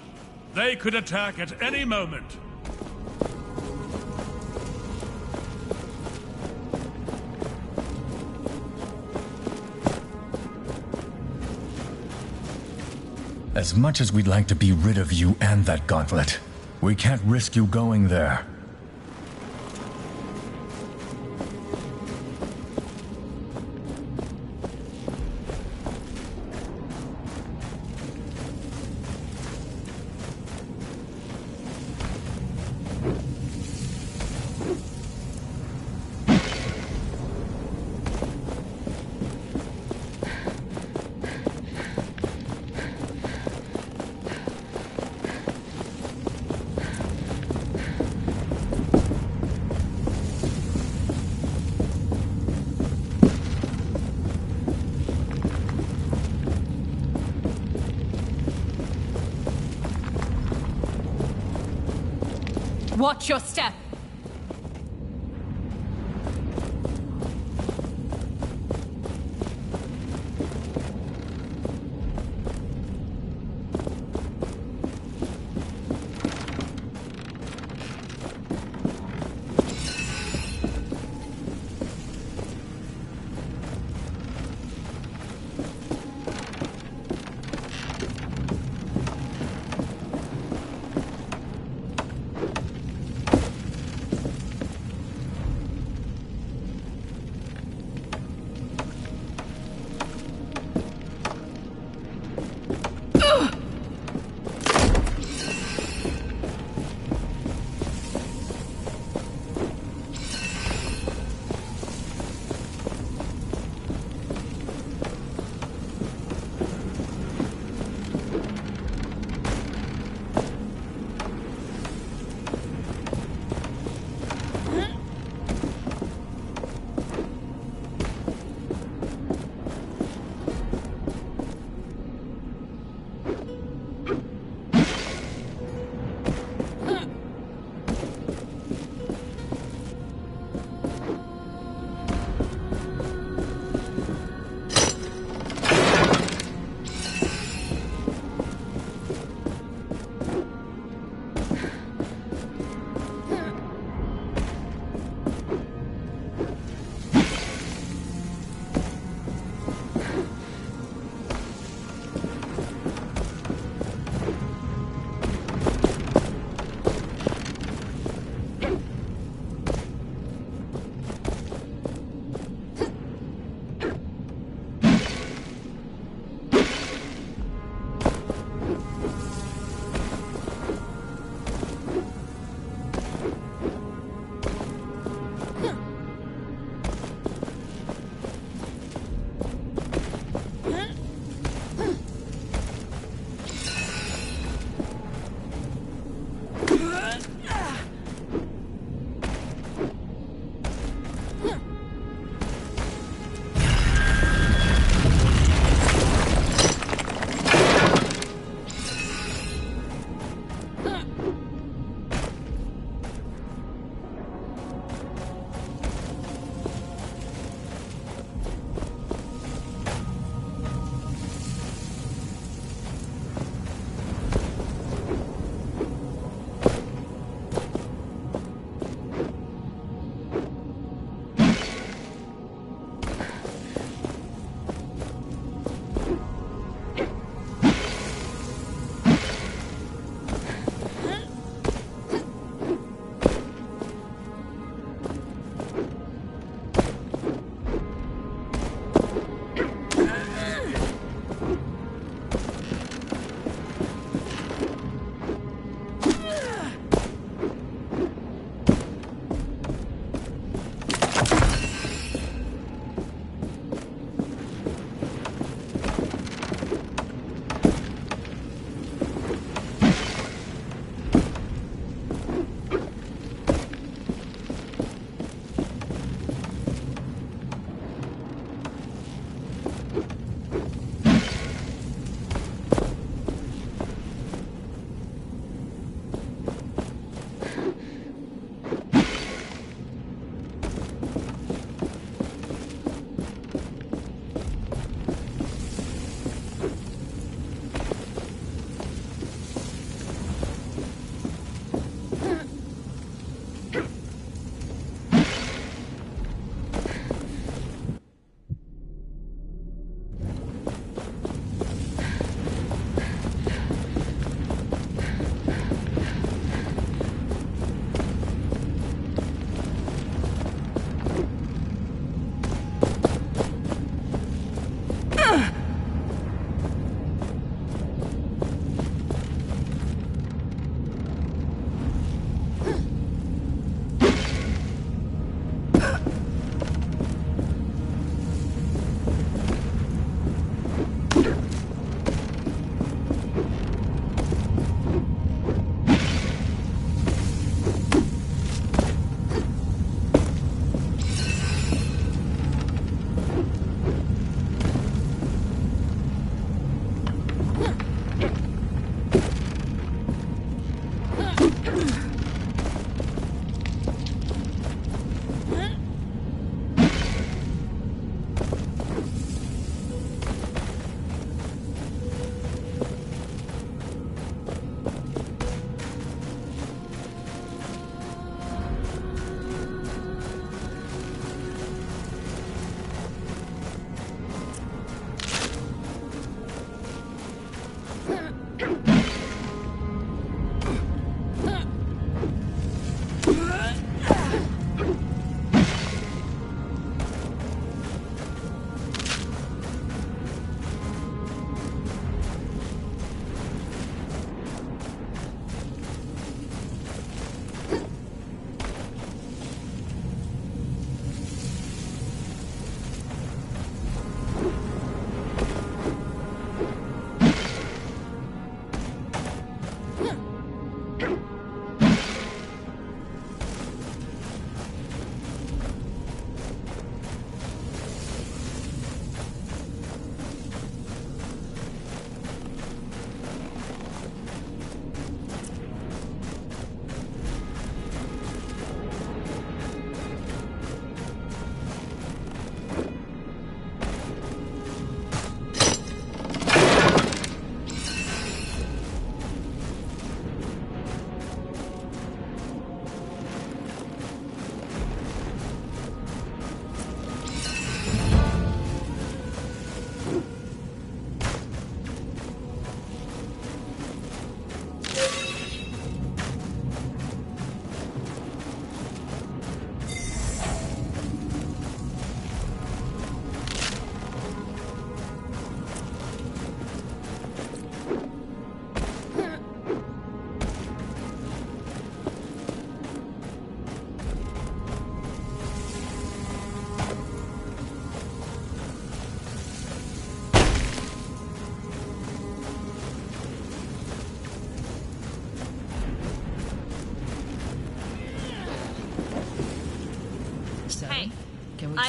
They could attack at any moment. As much as we'd like to be rid of you and that gauntlet, we can't risk you going there. Watch your step!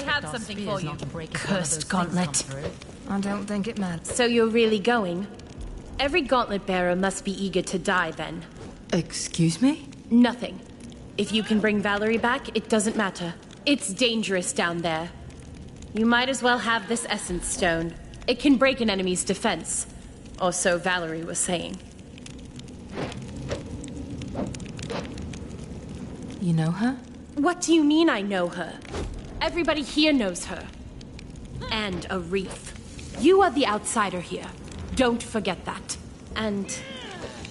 have something for you. Cursed gauntlet. I don't think it matters. So you're really going? Every gauntlet bearer must be eager to die, then. Excuse me? Nothing. If you can bring Valerie back, it doesn't matter. It's dangerous down there. You might as well have this Essence Stone. It can break an enemy's defense. Or so Valerie was saying. You know her? What do you mean I know her? Everybody here knows her. And Arif. You are the outsider here. Don't forget that. And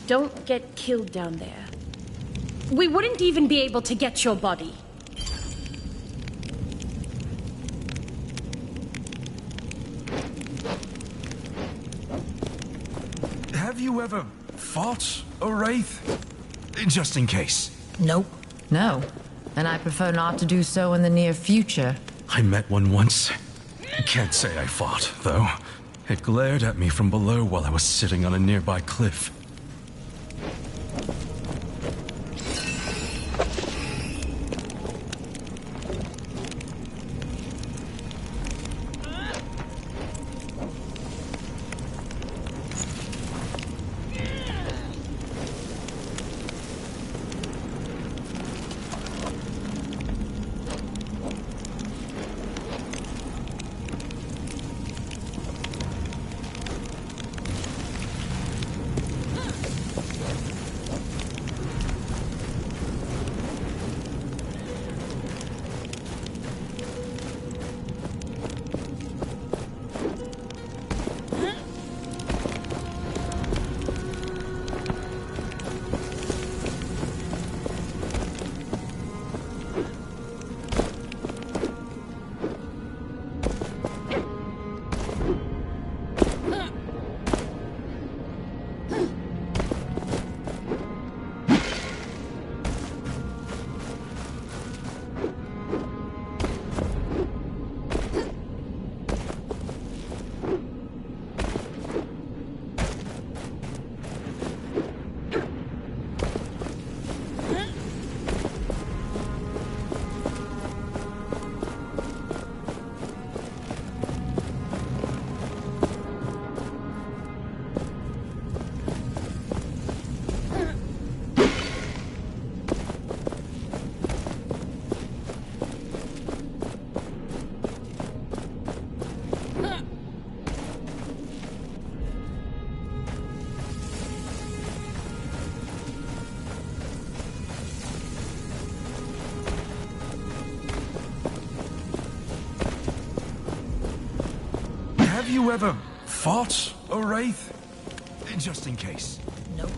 don't get killed down there. We wouldn't even be able to get your body. Have you ever fought a Wraith? Just in case. Nope. No. And I prefer not to do so in the near future. I met one once. Can't say I fought, though. It glared at me from below while I was sitting on a nearby cliff. Have you ever fought a Wraith? Just in case. Nope.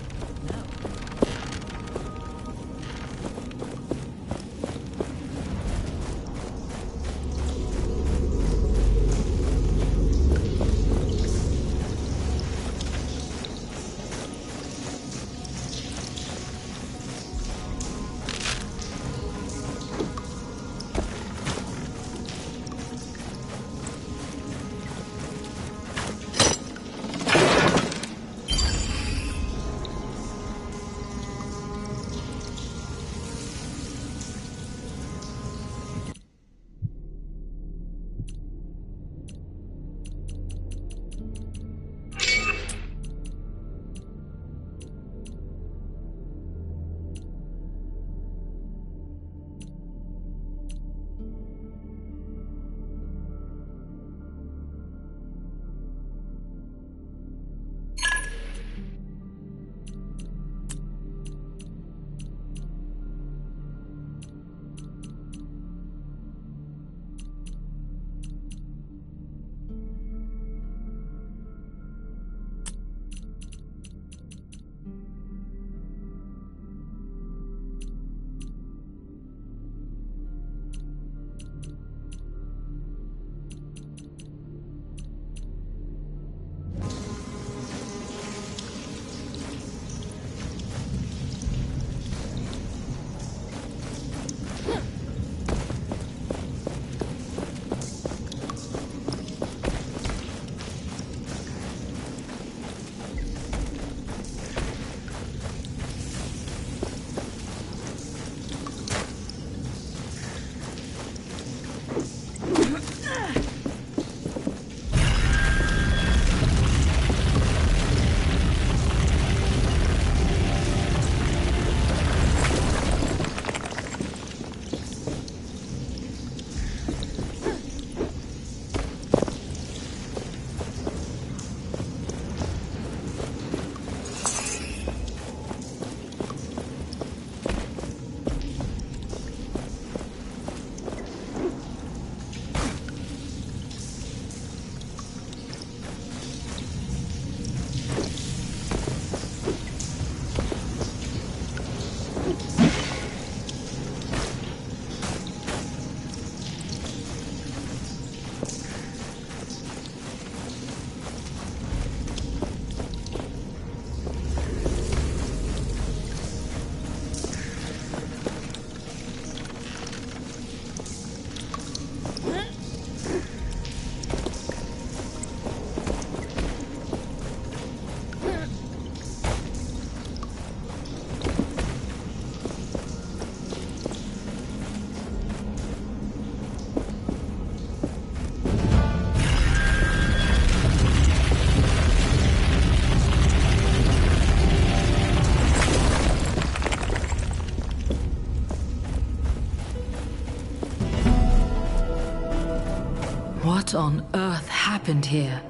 What on earth happened here?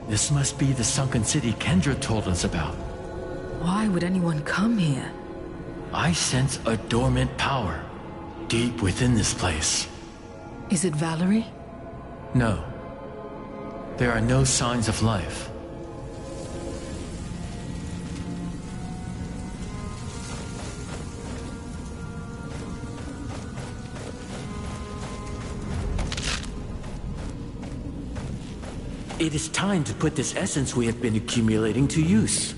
This must be the sunken city Kendra told us about. Why would anyone come here? I sense a dormant power deep within this place. Is it Valerie? No. There are no signs of life. It is time to put this essence we have been accumulating to use.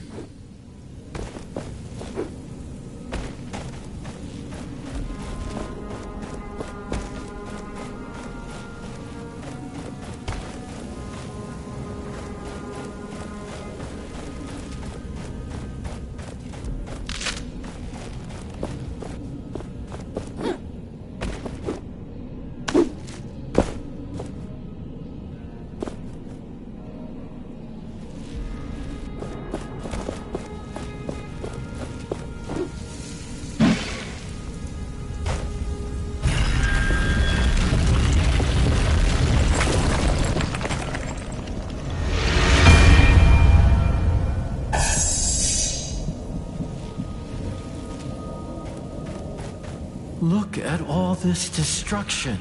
Look at all this destruction.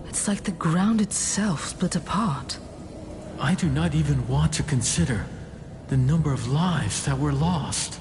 It's like the ground itself split apart. I do not even want to consider the number of lives that were lost.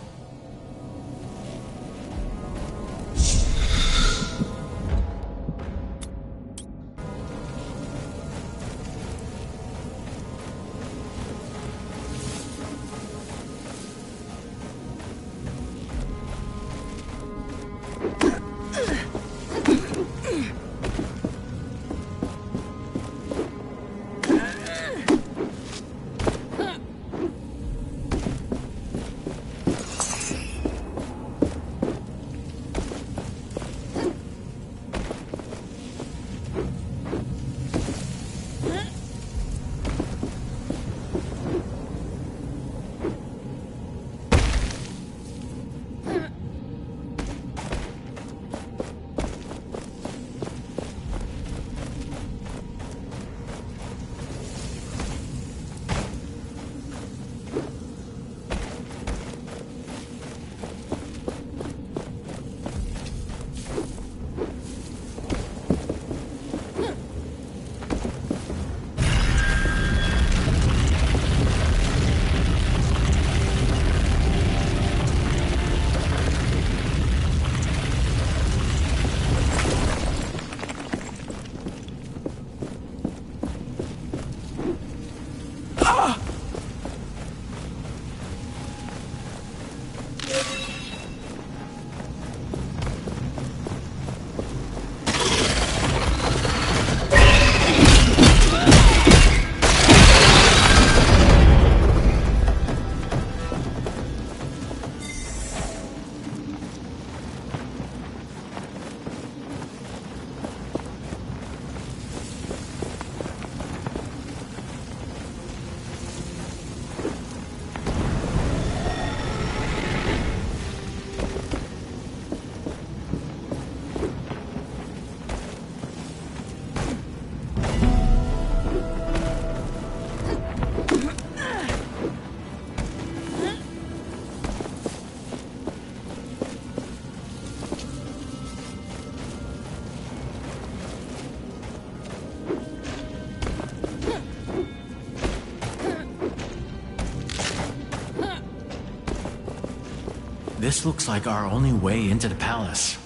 This looks like our only way into the palace.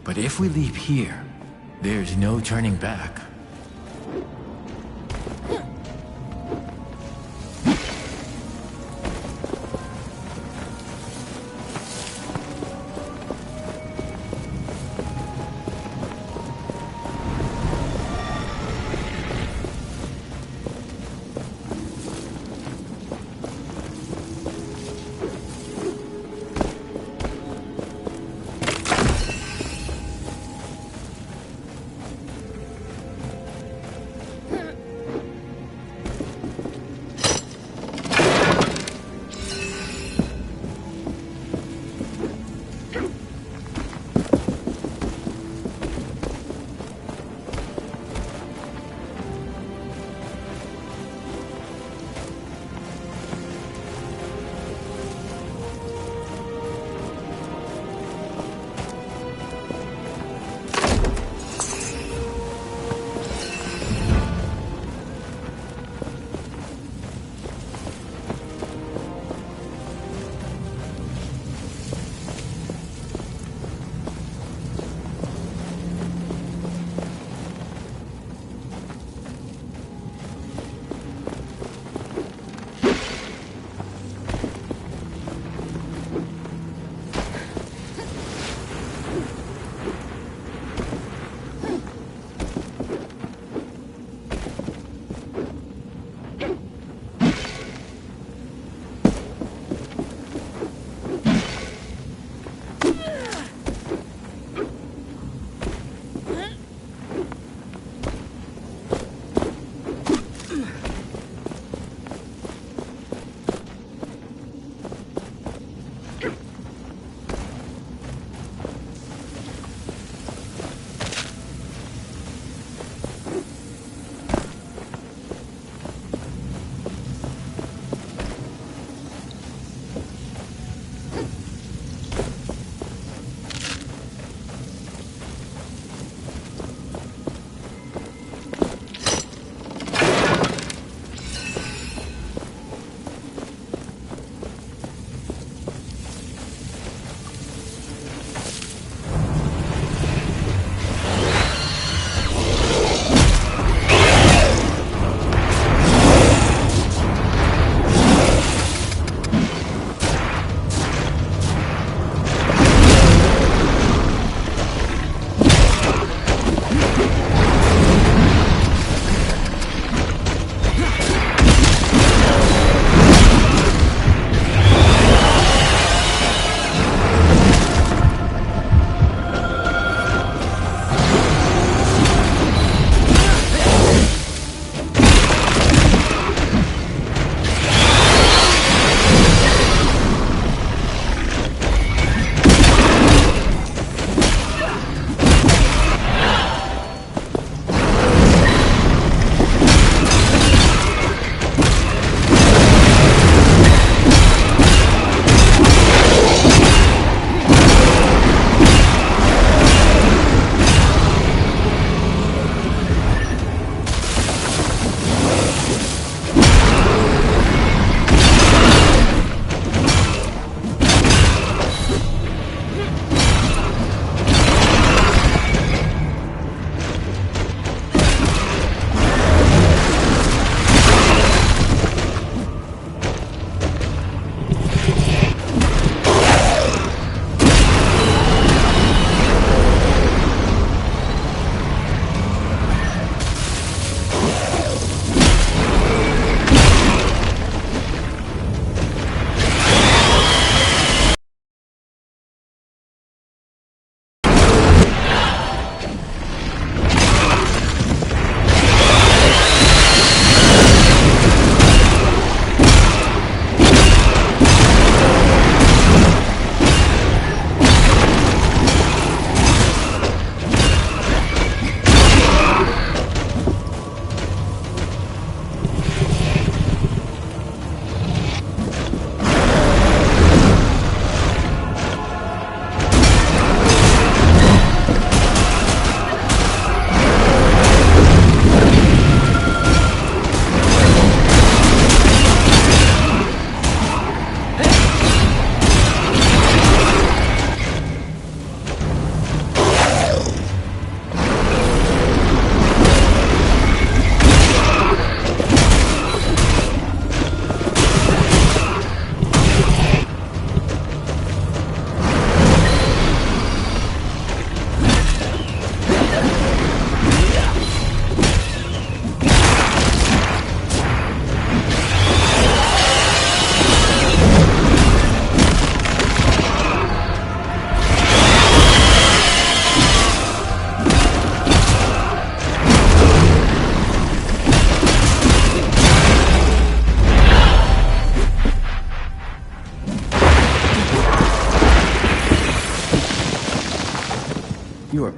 But if we leave here, there's no turning back.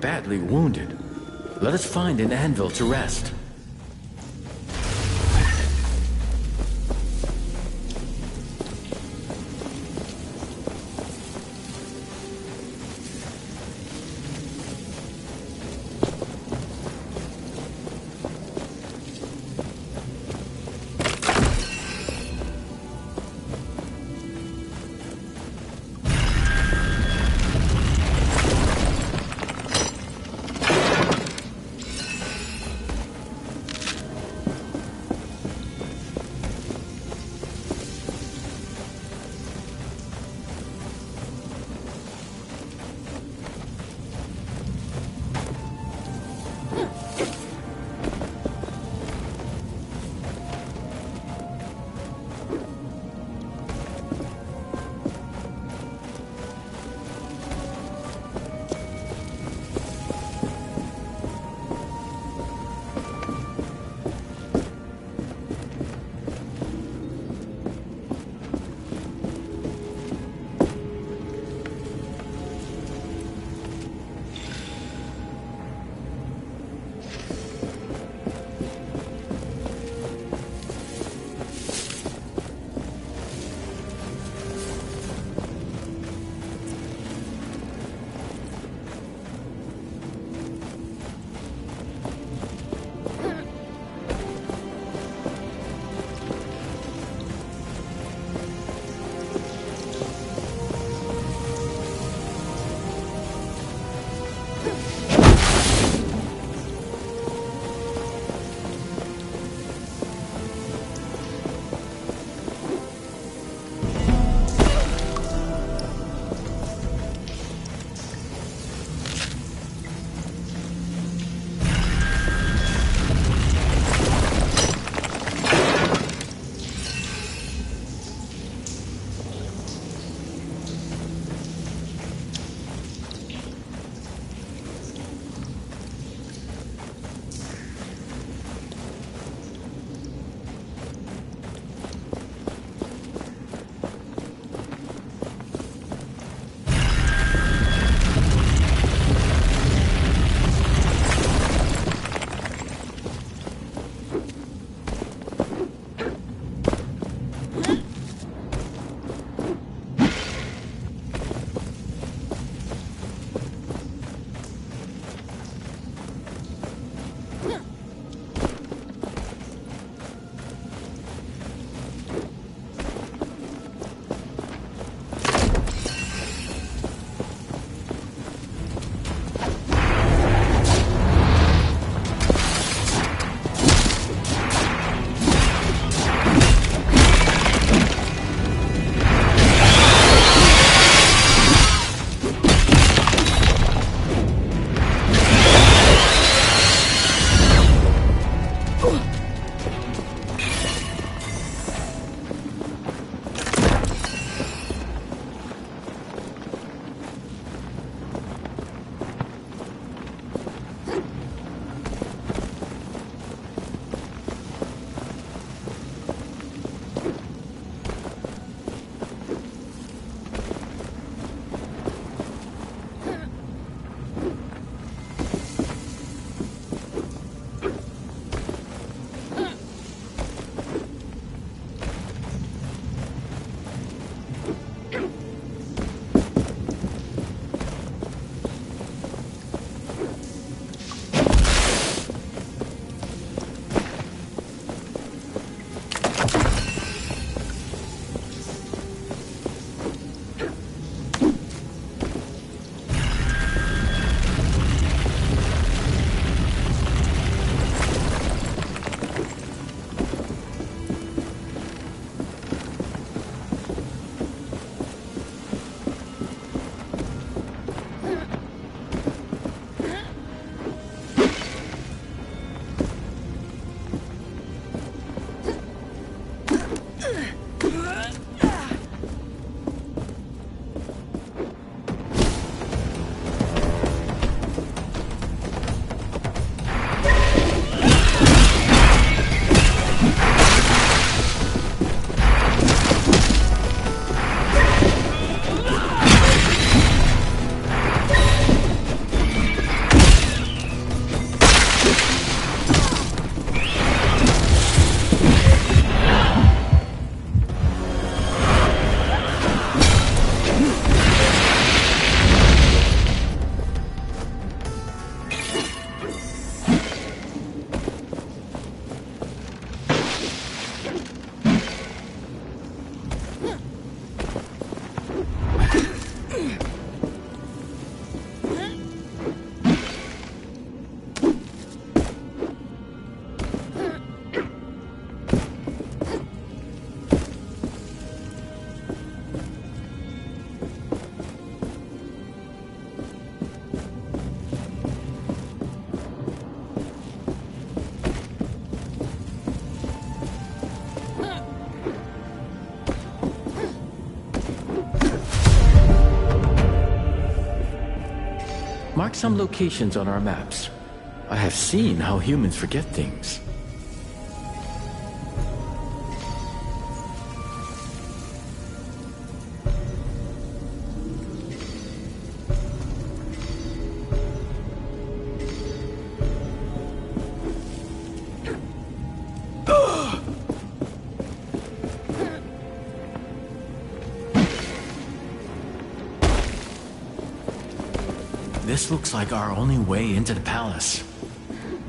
badly wounded. Let us find an anvil to rest. some locations on our maps. I have seen how humans forget things. This looks like our only way into the palace.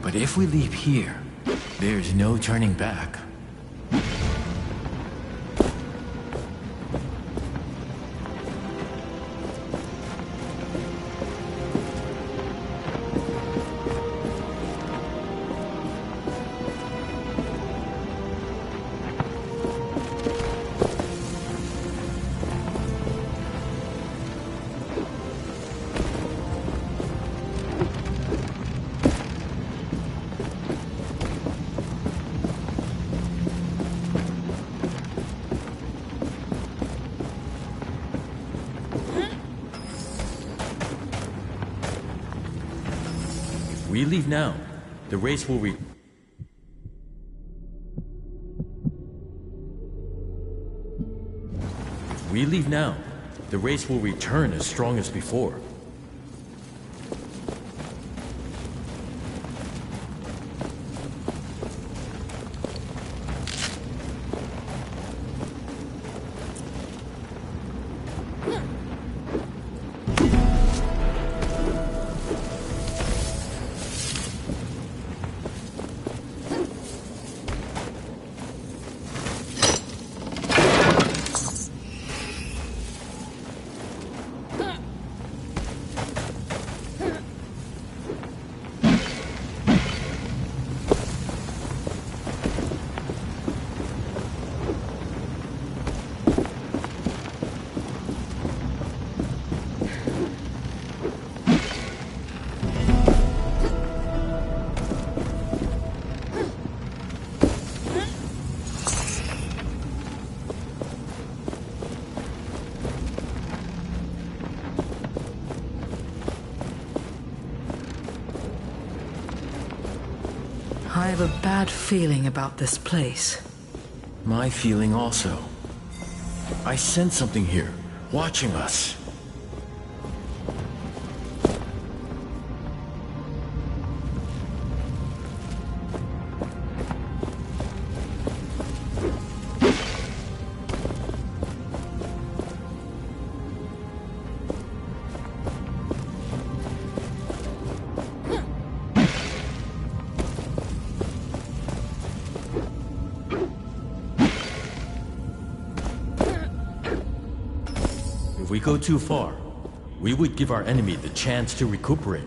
But if we leave here, there's no turning back. We leave now. The race will If we leave now, the race will return as strong as before. I have a bad feeling about this place. My feeling also. I sense something here, watching us. If we go too far, we would give our enemy the chance to recuperate.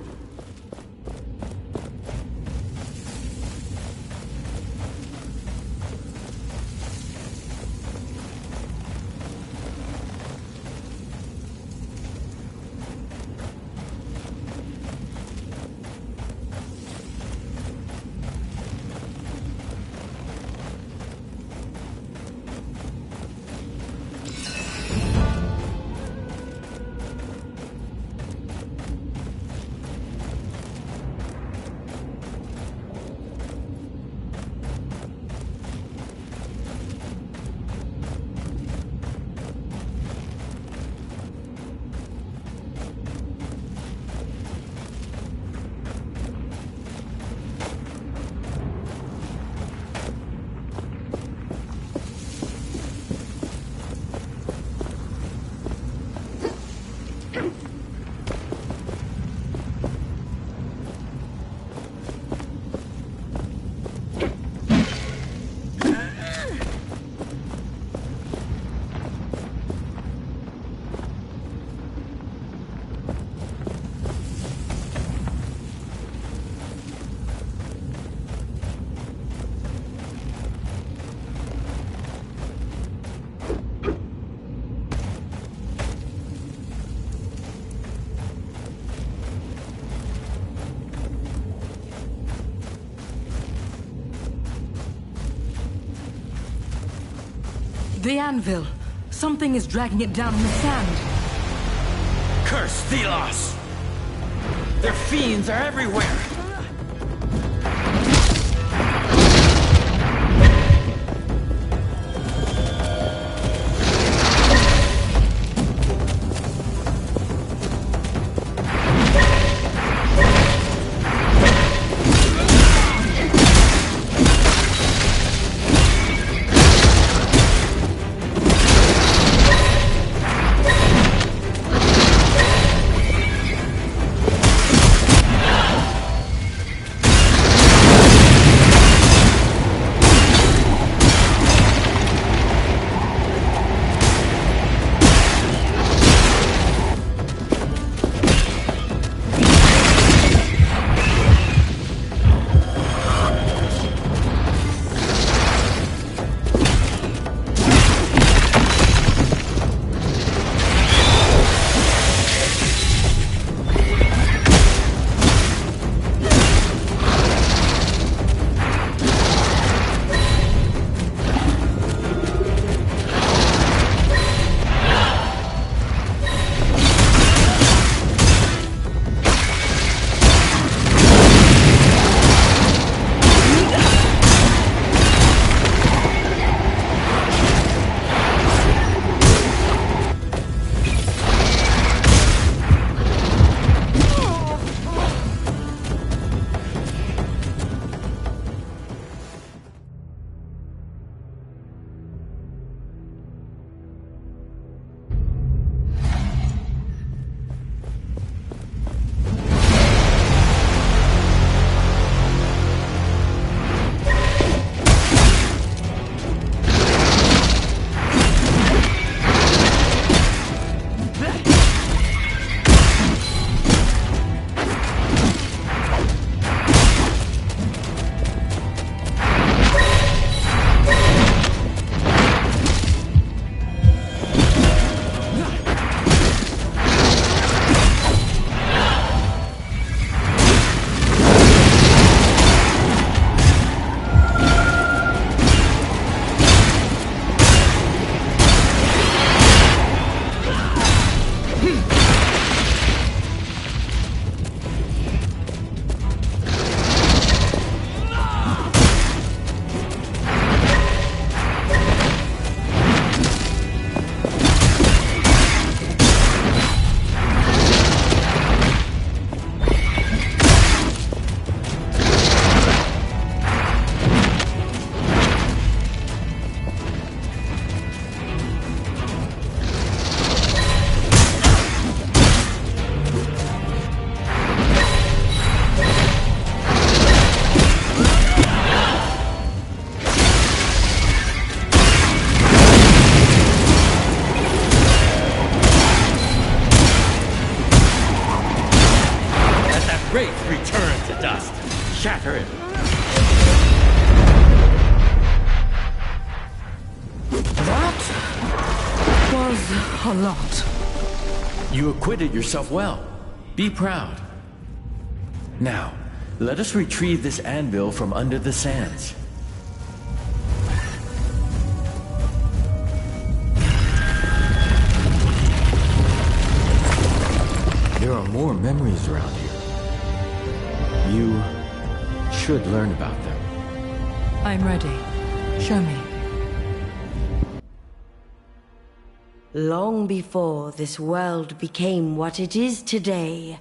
The anvil. Something is dragging it down in the sand. Curse Thelos! Their fiends are everywhere! Shatter it! That was a lot. You acquitted yourself well. Be proud. Now, let us retrieve this anvil from under the sands. There are more memories around here. You should learn about them. I'm ready. Show me. Long before this world became what it is today,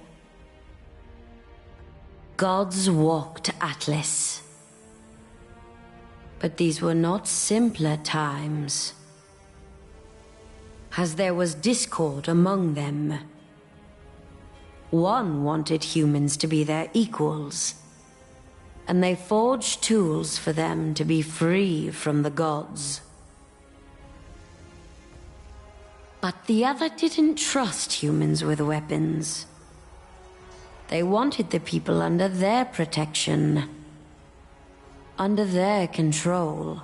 gods walked Atlas. But these were not simpler times, as there was discord among them. One wanted humans to be their equals, and they forged tools for them to be free from the gods. But the other didn't trust humans with weapons. They wanted the people under their protection, under their control.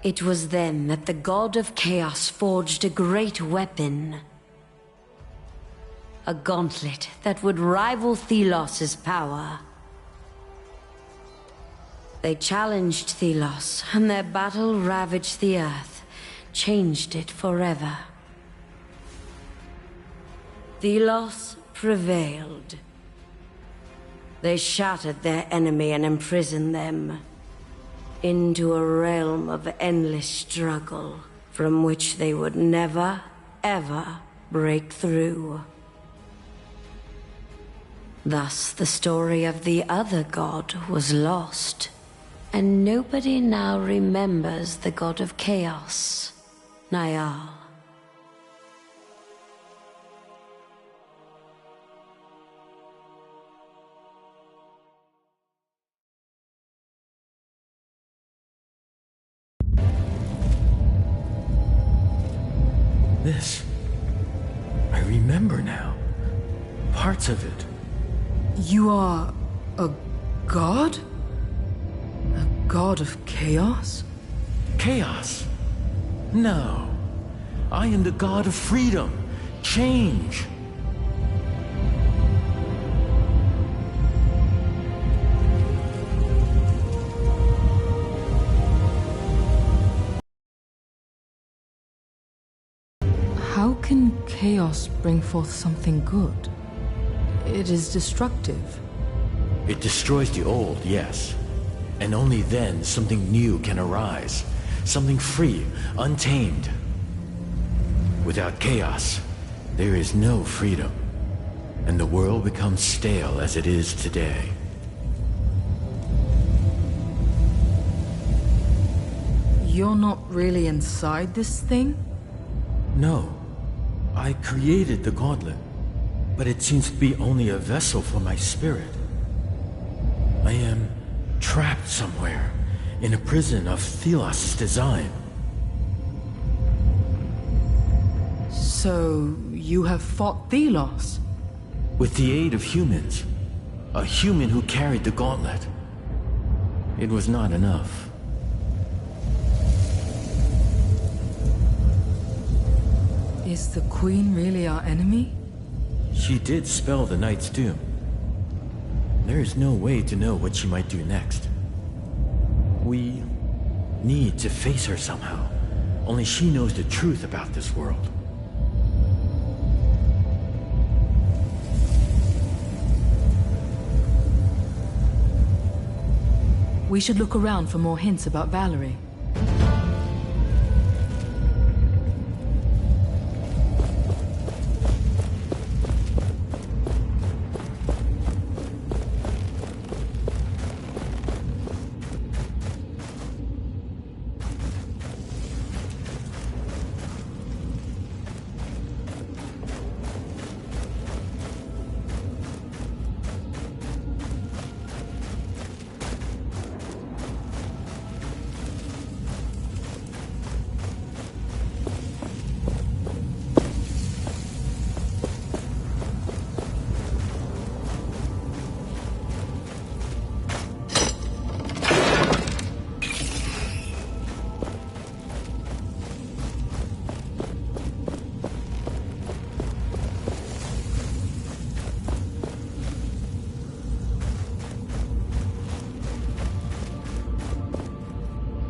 It was then that the god of chaos forged a great weapon. A gauntlet that would rival Thelos' power. They challenged Thelos, and their battle ravaged the earth, changed it forever. Thelos prevailed. They shattered their enemy and imprisoned them into a realm of endless struggle from which they would never, ever break through. Thus, the story of the other god was lost, and nobody now remembers the god of chaos, Nyal. This. I remember now. Parts of it. You are a god? A god of chaos? Chaos? No. I am the god of freedom. Change. How can chaos bring forth something good? It is destructive. It destroys the old, yes. And only then something new can arise. Something free, untamed. Without chaos, there is no freedom. And the world becomes stale as it is today. You're not really inside this thing? No. I created the gauntlet, but it seems to be only a vessel for my spirit. I am trapped somewhere, in a prison of Thelos' design. So, you have fought Thelos? With the aid of humans. A human who carried the gauntlet. It was not enough. Is the Queen really our enemy? She did spell the Knight's Doom. There is no way to know what she might do next. We need to face her somehow. Only she knows the truth about this world. We should look around for more hints about Valerie.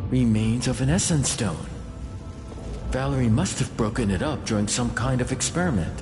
Remains of an essence stone. Valerie must have broken it up during some kind of experiment.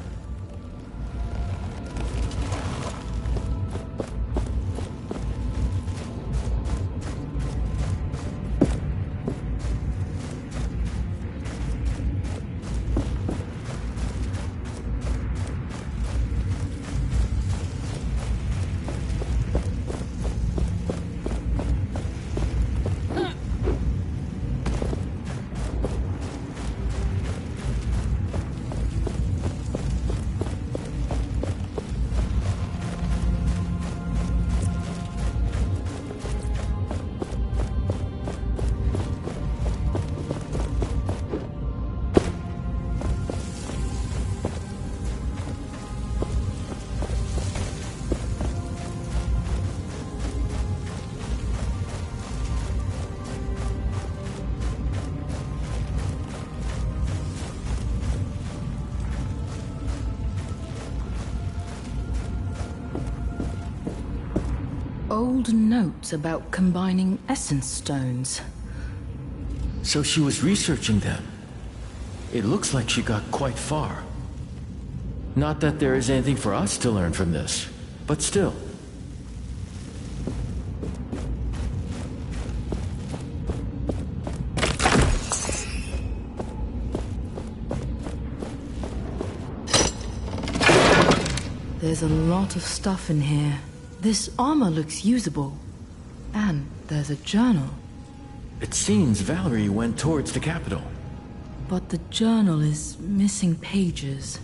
Old notes about combining essence stones. So she was researching them. It looks like she got quite far. Not that there is anything for us to learn from this, but still. There's a lot of stuff in here. This armor looks usable. And there's a journal. It seems Valerie went towards the capital. But the journal is missing pages.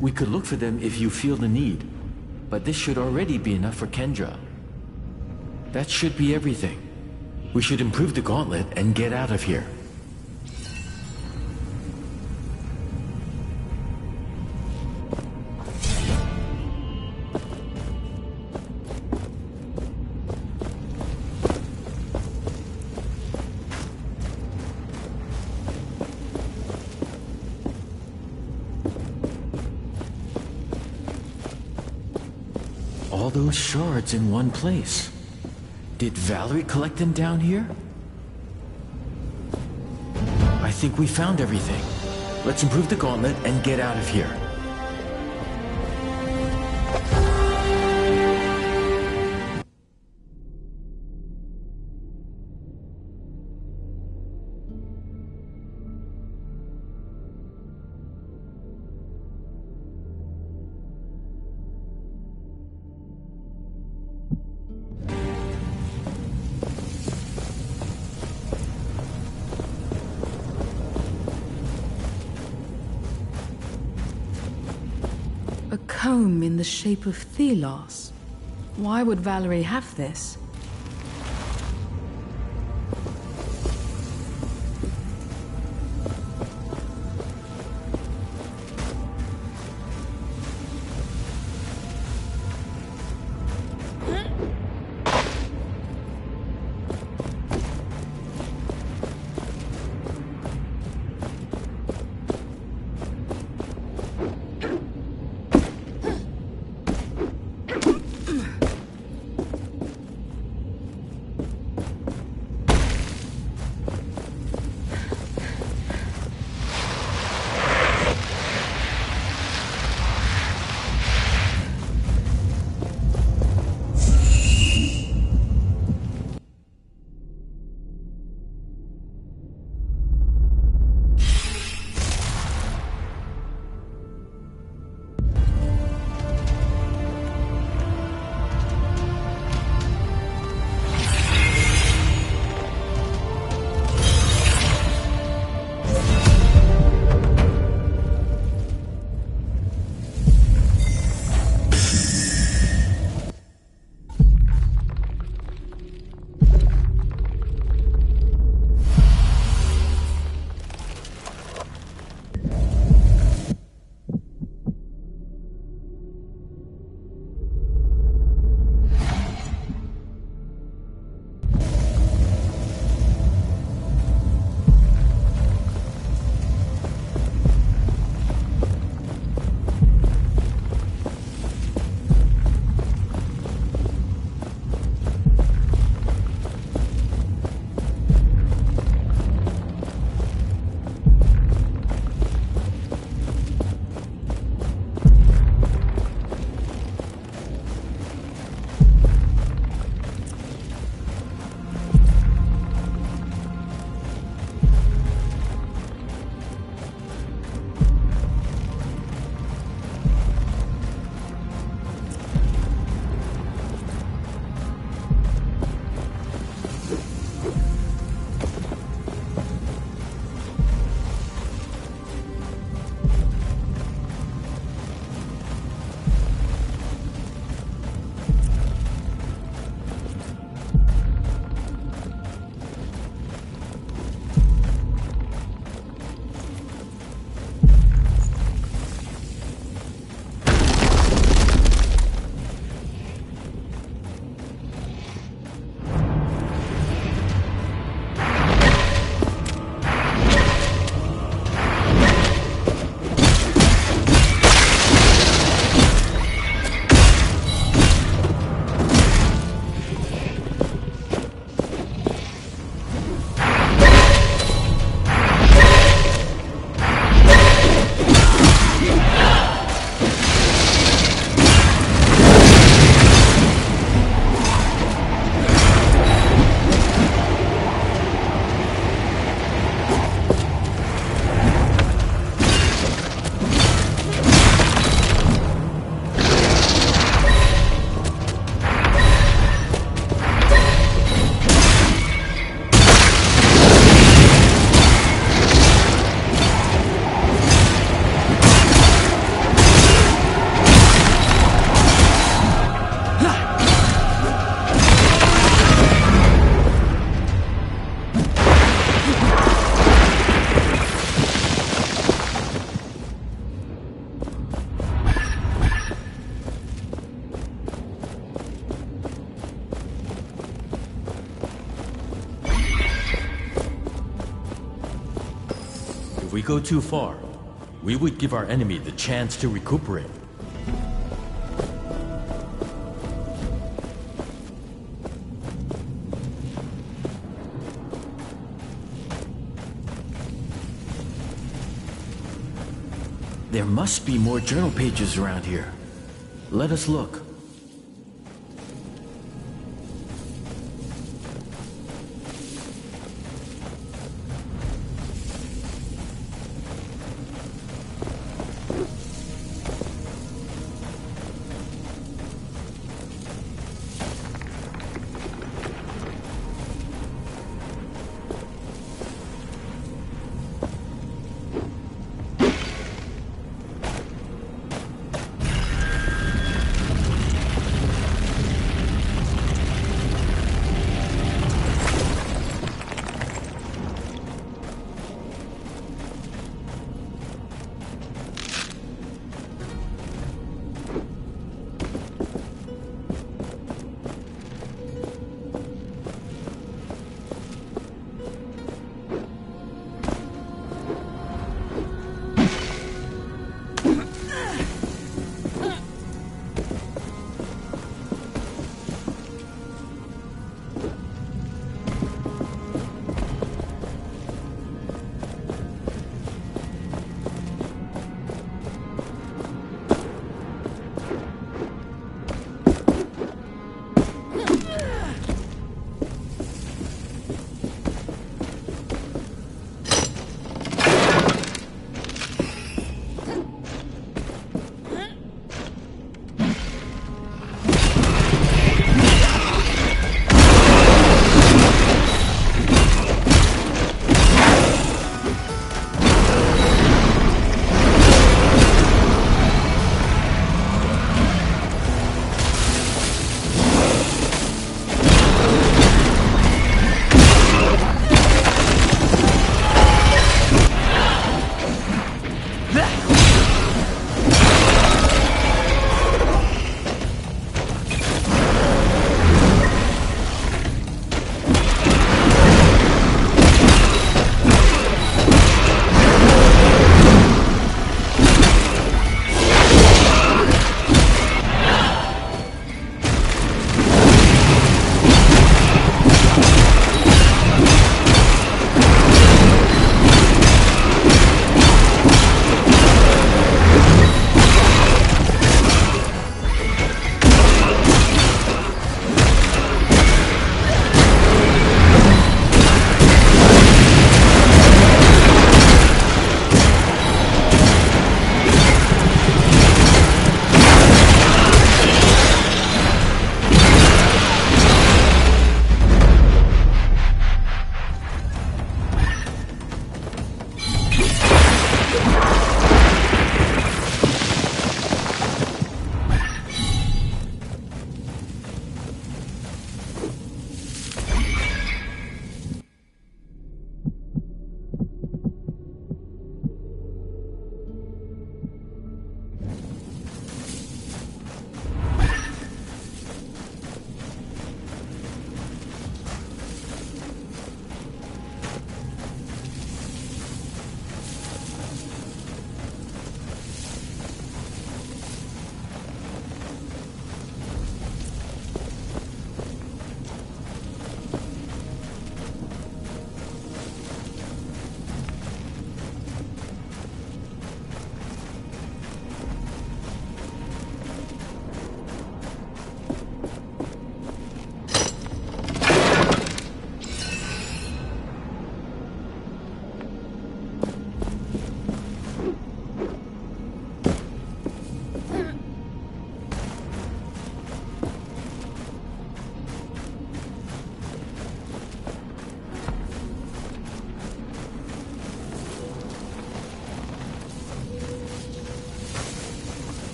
We could look for them if you feel the need. But this should already be enough for Kendra. That should be everything. We should improve the gauntlet and get out of here. All those shards in one place. Did Valerie collect them down here? I think we found everything. Let's improve the gauntlet and get out of here. A comb in the shape of Thelos. Why would Valerie have this? If we go too far, we would give our enemy the chance to recuperate. There must be more journal pages around here. Let us look.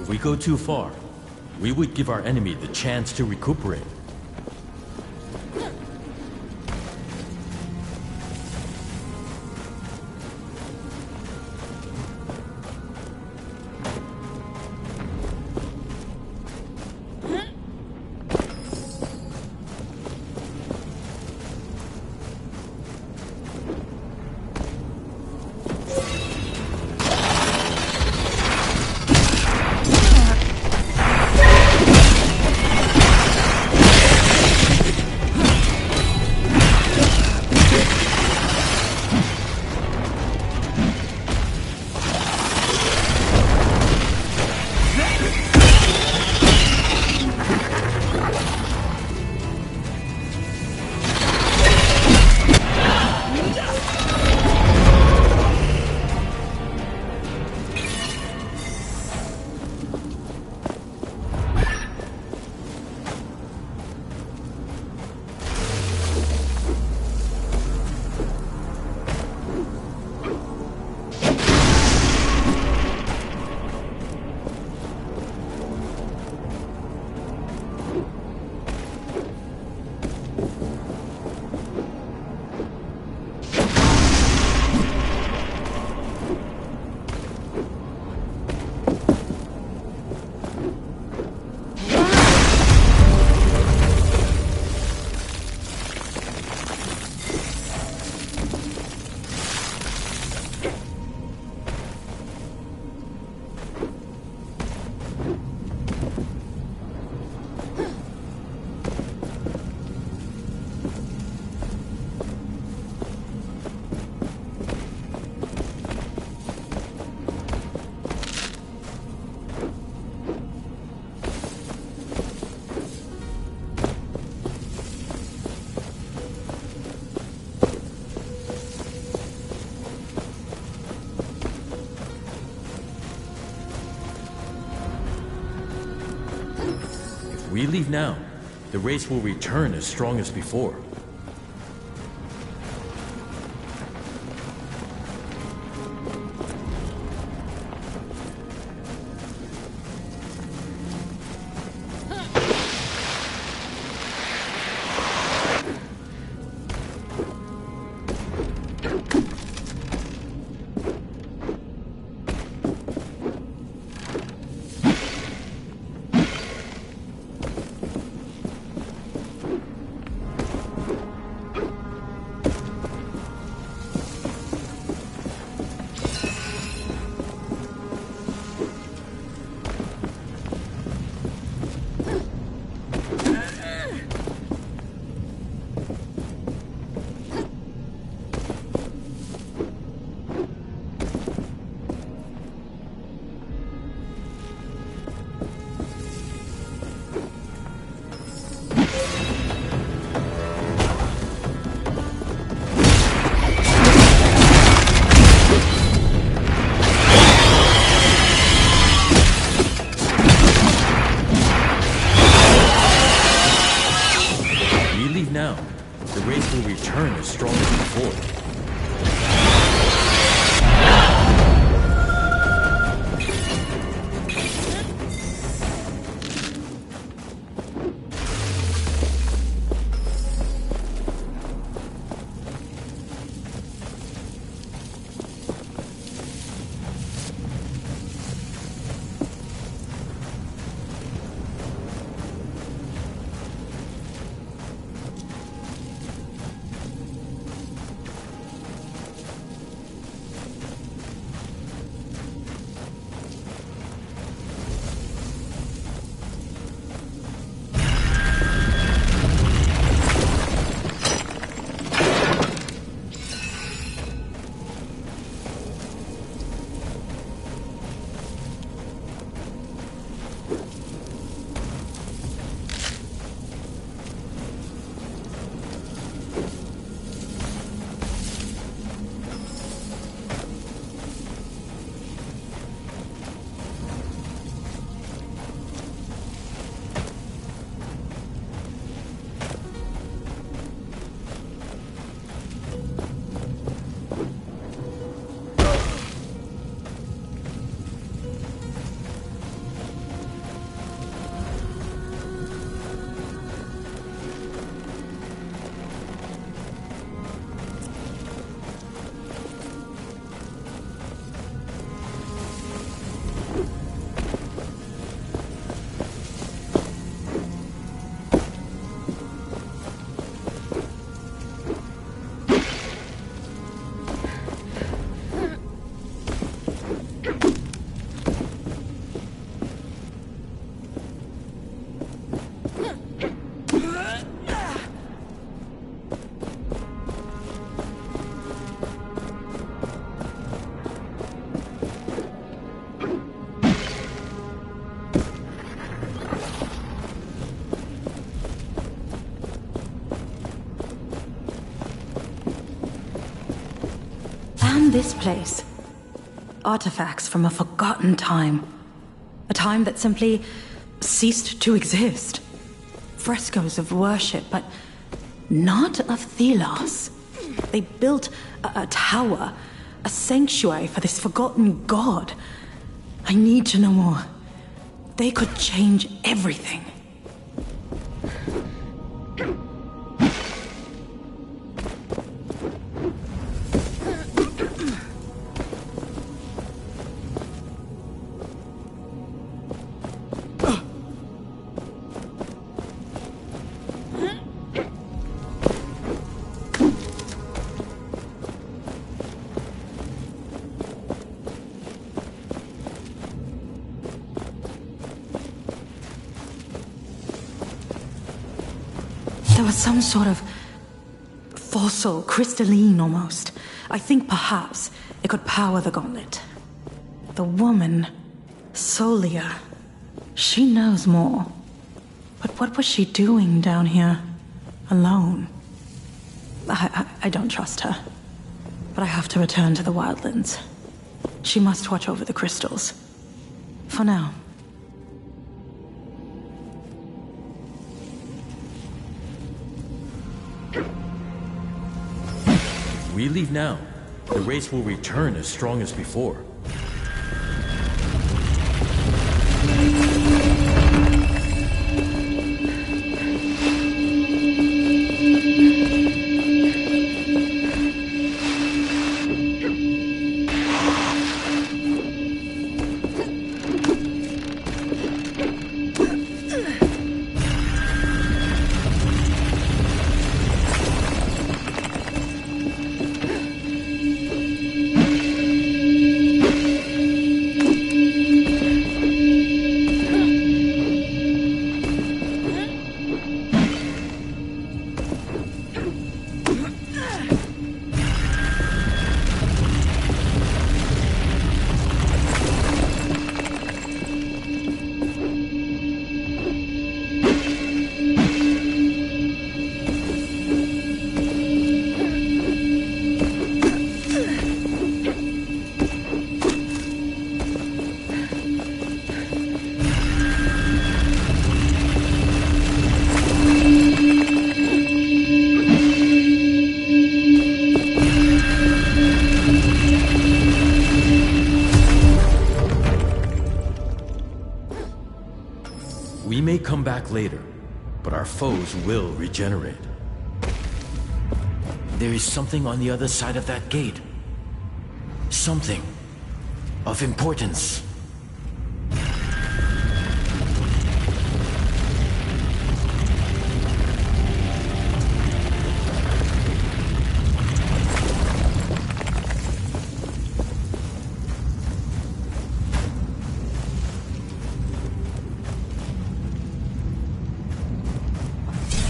If we go too far, we would give our enemy the chance to recuperate. we leave now, the race will return as strong as before. This place. Artifacts from a forgotten time. A time that simply ceased to exist. Frescoes of worship, but not of Thelos. They built a tower, a sanctuary for this forgotten god. I need to know more. They could change everything. There was some sort of fossil, crystalline almost. I think perhaps it could power the gauntlet. The woman, Solia, she knows more. But what was she doing down here, alone? I don't trust her. But I have to return to the Wildlands. She must watch over the crystals. For now. we leave now, the race will return as strong as before. We may come back later, but our foes will regenerate. There is something on the other side of that gate. Something of importance.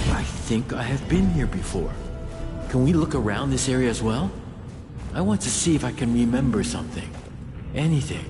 I think I have been here before. Can we look around this area as well? I want to see if I can remember something. Anything.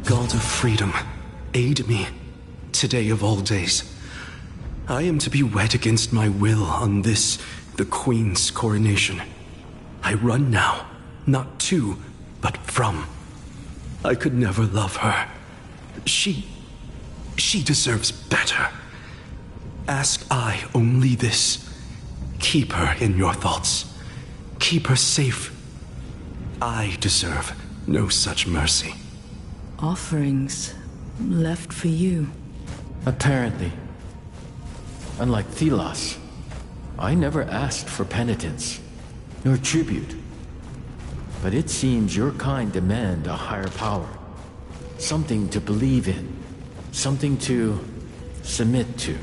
God of freedom, aid me, today of all days. I am to be wed against my will on this, the Queen's coronation. I run now, not to, but from. I could never love her. She deserves better. ask I only this. Keep her in your thoughts. Keep her safe. I deserve no such mercy. Offerings left for you. Apparently. Unlike Thelos, I never asked for penitence, nor tribute. But it seems your kind demand a higher power. Something to believe in. Something to submit to.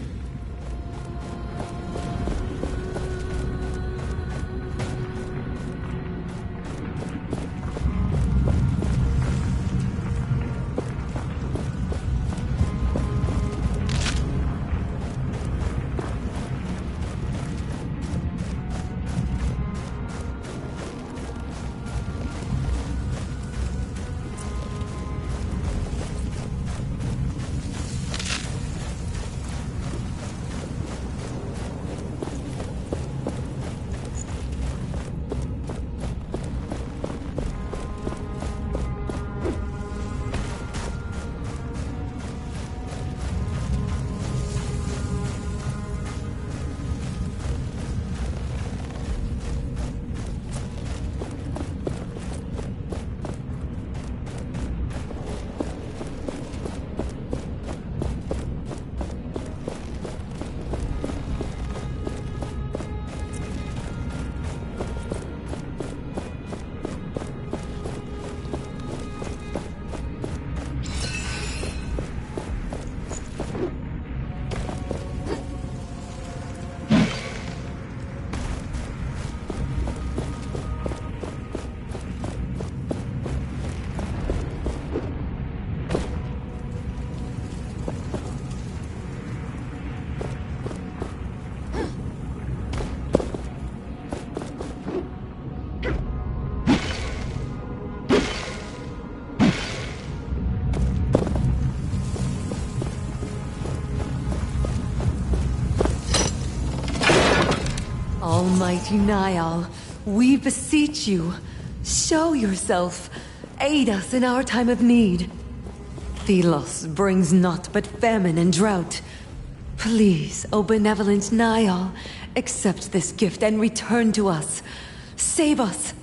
Almighty Niall, we beseech you, show yourself. Aid us in our time of need. Thelos brings naught but famine and drought. Please, O benevolent Niall, accept this gift and return to us. Save us.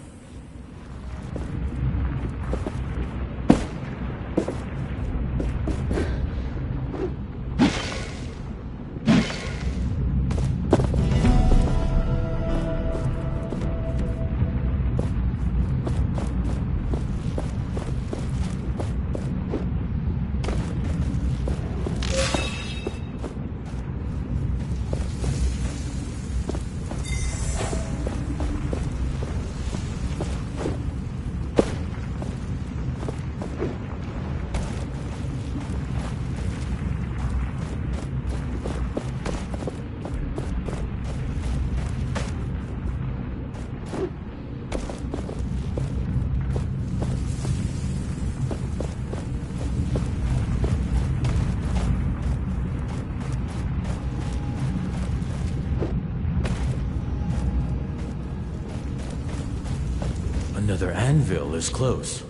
Another anvil is close.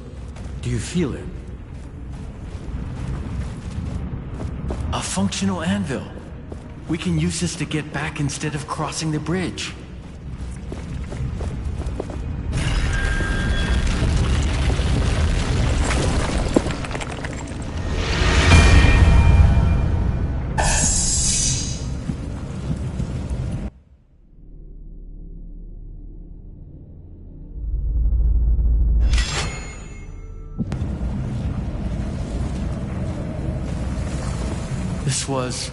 Do you feel it? A functional anvil. We can use this to get back instead of crossing the bridge. This was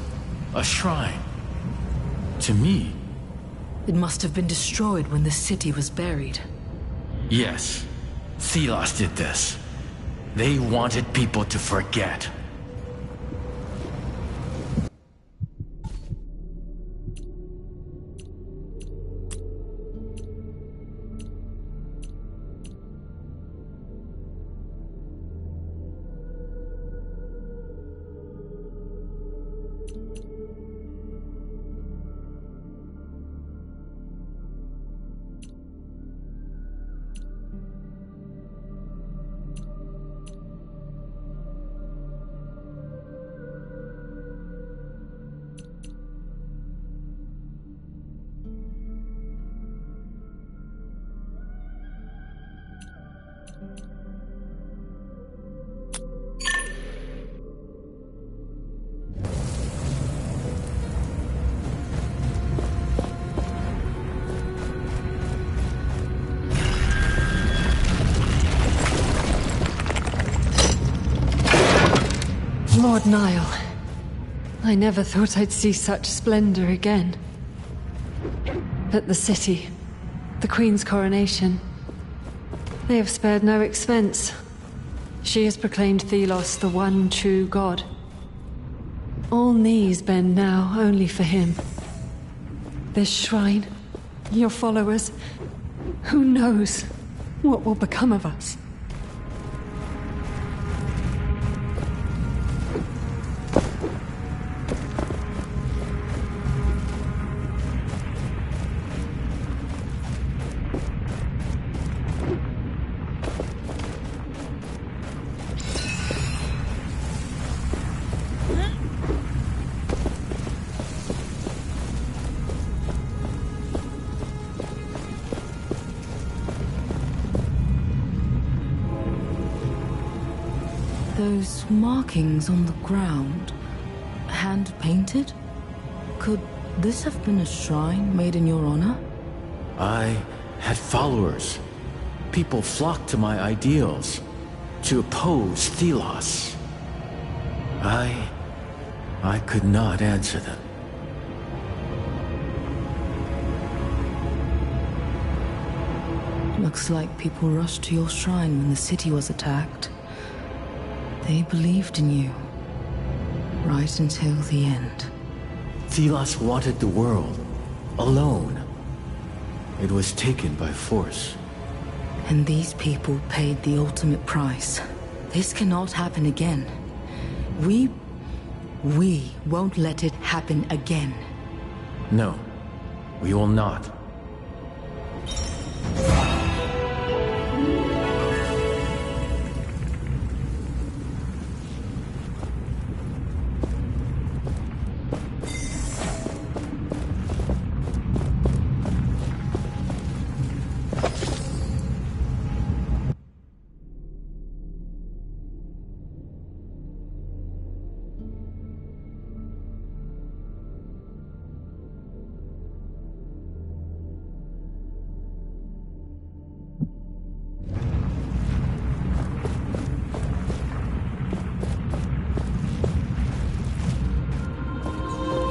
a shrine. To me. It must have been destroyed when the city was buried. Yes. Thelos did this. They wanted people to forget. Niall, I never thought I'd see such splendor again. But the city, the Queen's coronation, they have spared no expense. She has proclaimed Thelos the one true god. All knees bend now only for him. This shrine, your followers, who knows what will become of us? Those markings on the ground, hand-painted? Could this have been a shrine made in your honor? I had followers. People flocked to my ideals, to oppose Thelos. I could not answer them. Looks like people rushed to your shrine when the city was attacked. They believed in you, right until the end. Thelos wanted the world, alone. It was taken by force. And these people paid the ultimate price. This cannot happen again. We won't let it happen again. No, we will not.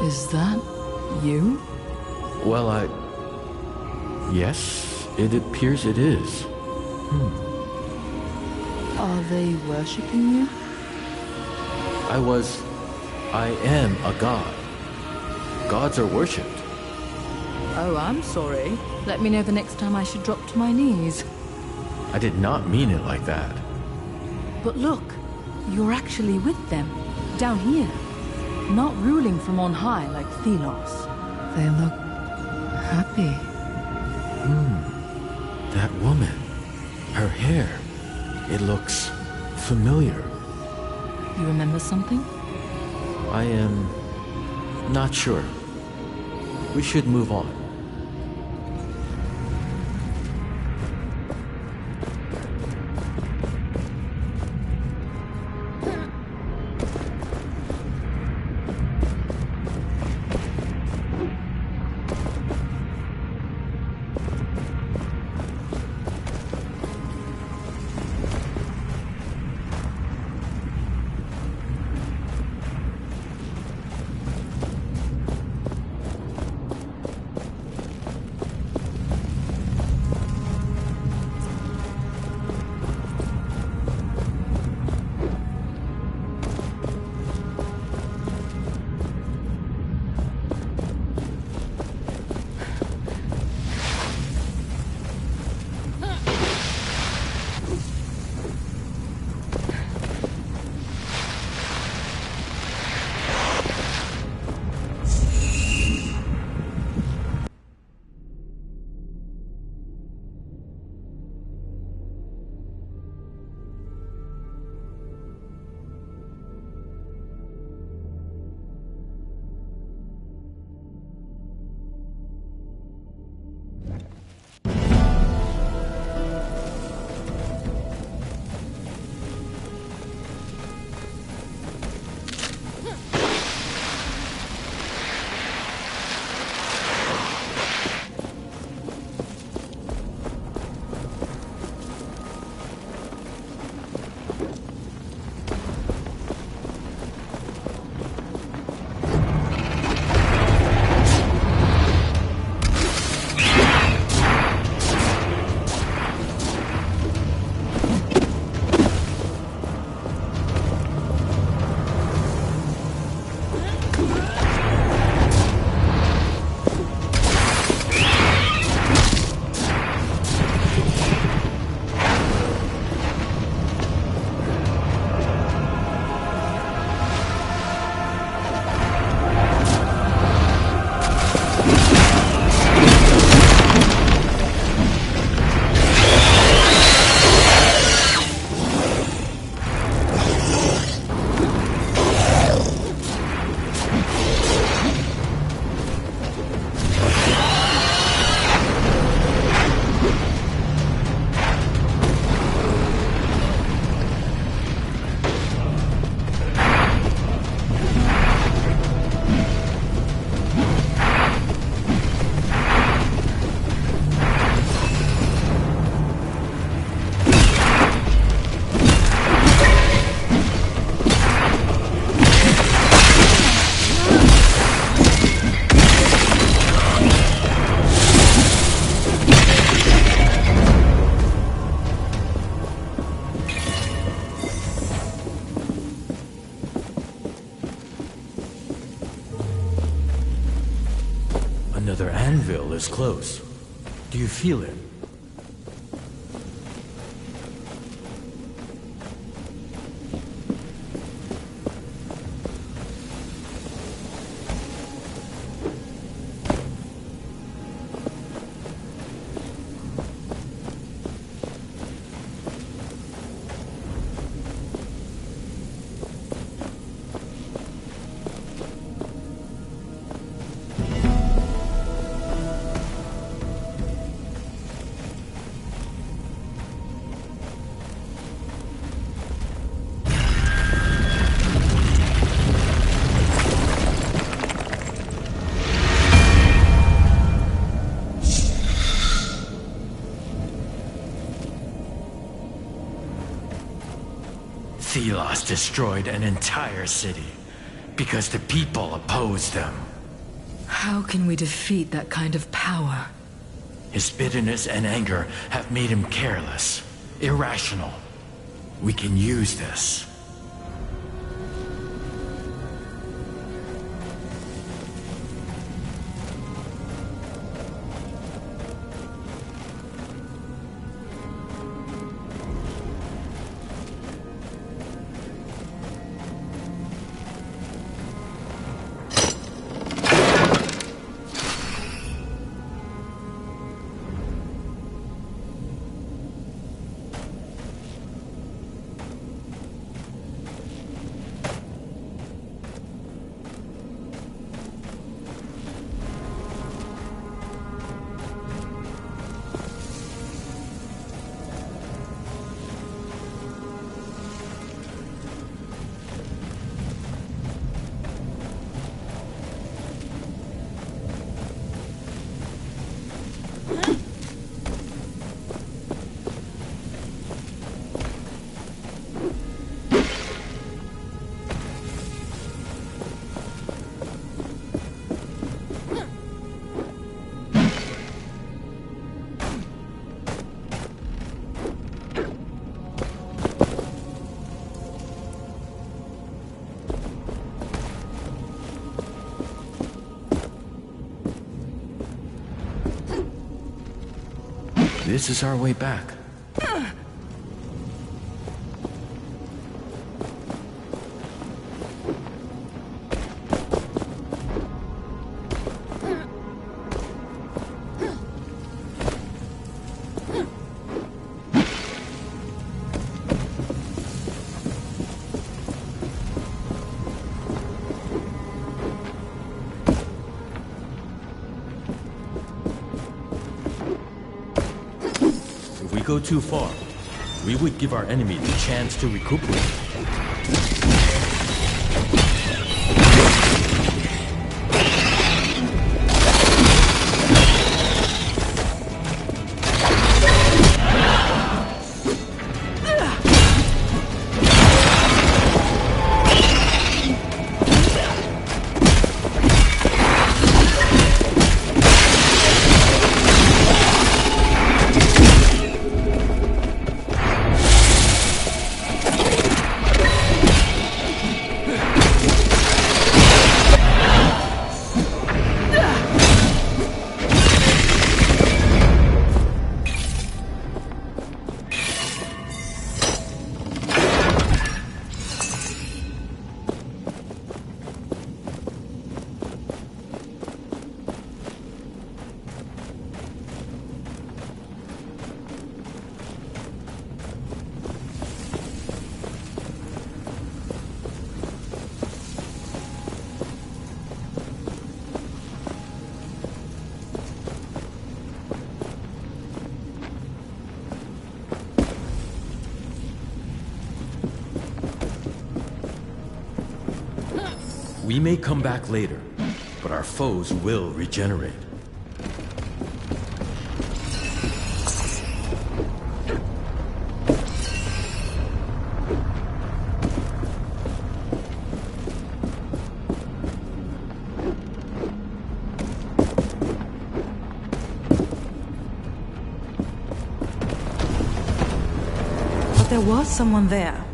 Is that you? Well, yes, it appears it is. Are they worshipping you? I am a god. Gods are worshipped. Oh, I'm sorry. Let me know the next time I should drop to my knees. I did not mean it like that. But look, you're actually with them, down here. Not ruling from on high like Thelos. They look happy. That woman. Her hair. It looks familiar. You remember something? I am not sure. We should move on. Another anvil is close. Do you feel it? Thelos destroyed an entire city because the people opposed them. How can we defeat that kind of power? His bitterness and anger have made him careless, irrational. We can use this. This is our way back. Go too far, we would give our enemy the chance to recuperate. We may come back later, but our foes will regenerate. But there was someone there,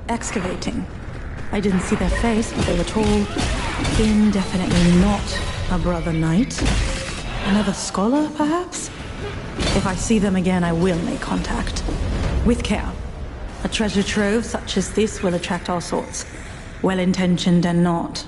excavating. I didn't see their face, but they were tall, thin, definitely not a brother knight. Another scholar, perhaps? If I see them again, I will make contact. With care. A treasure trove such as this will attract all sorts. Well-intentioned and not.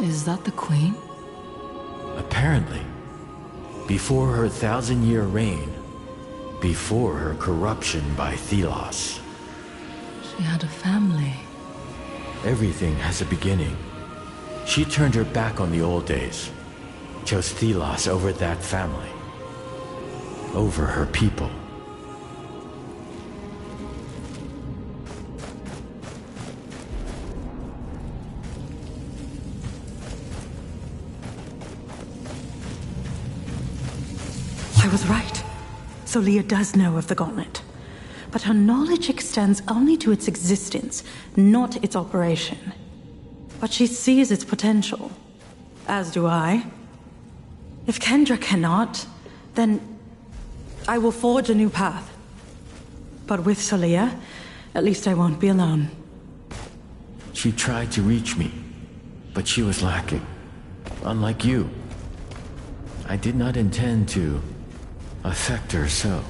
Is that the Queen? Apparently. Before her 1,000-year reign. Before her corruption by Thelos. She had a family. Everything has a beginning. She turned her back on the old days. Chose Thelos over that family. Over her people. I was right. Solia does know of the Gauntlet. But her knowledge extends only to its existence, not its operation. But she sees its potential. As do I. If Kendra cannot, then I will forge a new path. But with Solia, at least I won't be alone. She tried to reach me, but she was lacking. Unlike you. I did not intend to affect her so.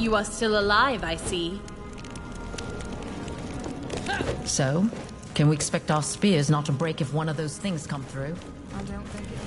You are still alive, I see. So, can we expect our spears not to break if one of those things come through? I don't think it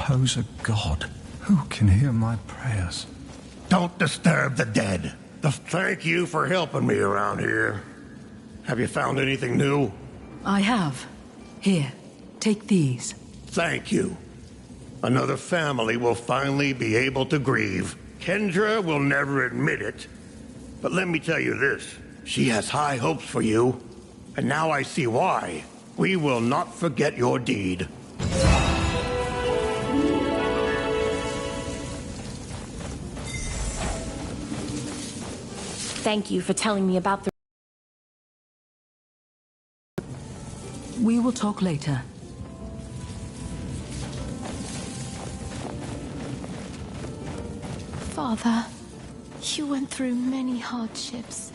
Oppose a god who can hear my prayers. Don't disturb the dead. Thank you for helping me around here. Have you found anything new? I have. Here, take these. Thank you. Another family will finally be able to grieve. Kendra will never admit it, but let me tell you this. She has high hopes for you, and now I see why. We will not forget your deed. Thank you for telling me about the... We will talk later. Father, you went through many hardships.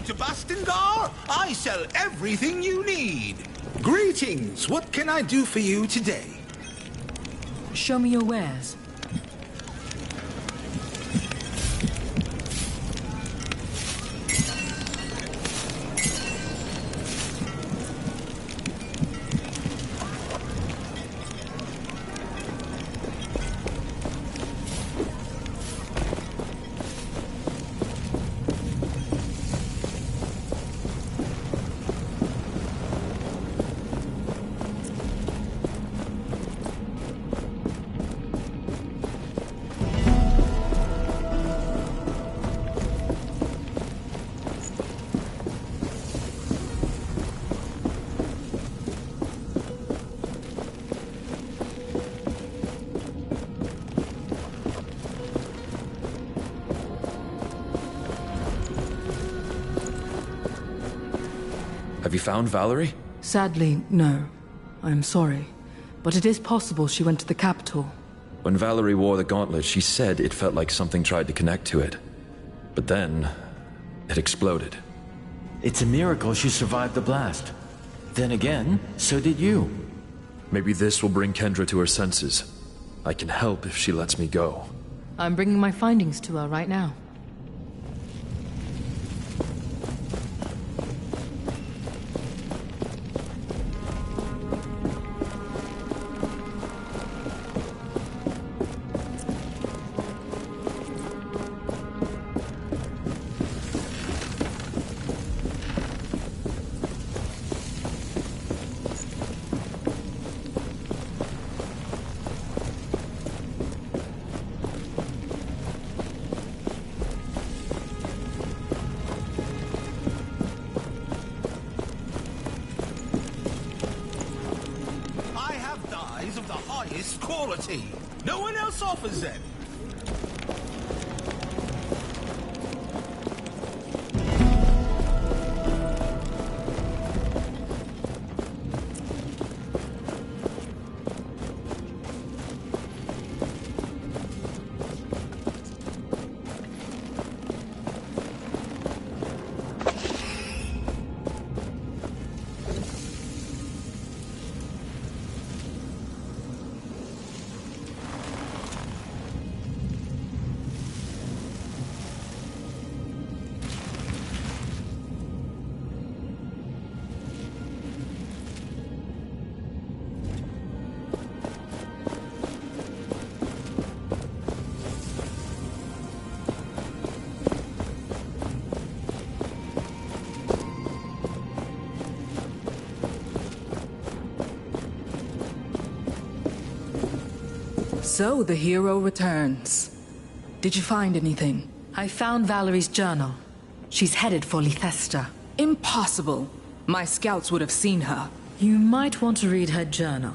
To Bastingar, I sell everything you need. Greetings, what can I do for you today? Show me your wares. Have you found Valerie? Sadly, no. I am sorry. But it is possible she went to the capital. When Valerie wore the gauntlet, she said it felt like something tried to connect to it. But then, it exploded. It's a miracle she survived the blast. Then again, so did you. Maybe this will bring Kendra to her senses. I can help if she lets me go. I'm bringing my findings to her right now. Quality. No one else offers them. So the hero returns. Did you find anything? I found Valerie's journal. She's headed for Lythesta. Impossible. My scouts would have seen her. You might want to read her journal.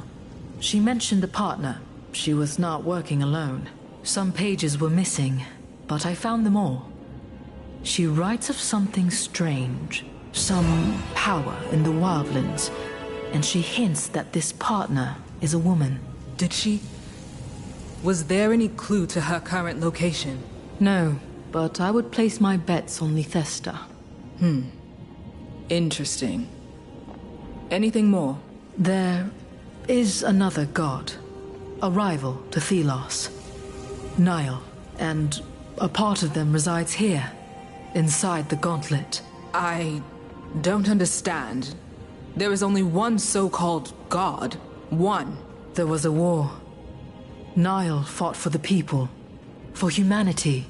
She mentioned a partner. She was not working alone. Some pages were missing, but I found them all. She writes of something strange, some power in the wildlands, and she hints that this partner is a woman. Did she? Was there any clue to her current location? No, but I would place my bets on Lythesta. Interesting. Anything more? There is another god, a rival to Thelos, Nile, and a part of them resides here, inside the Gauntlet. I don't understand. There is only one so-called god. One. There was a war. Nile fought for the people, for humanity,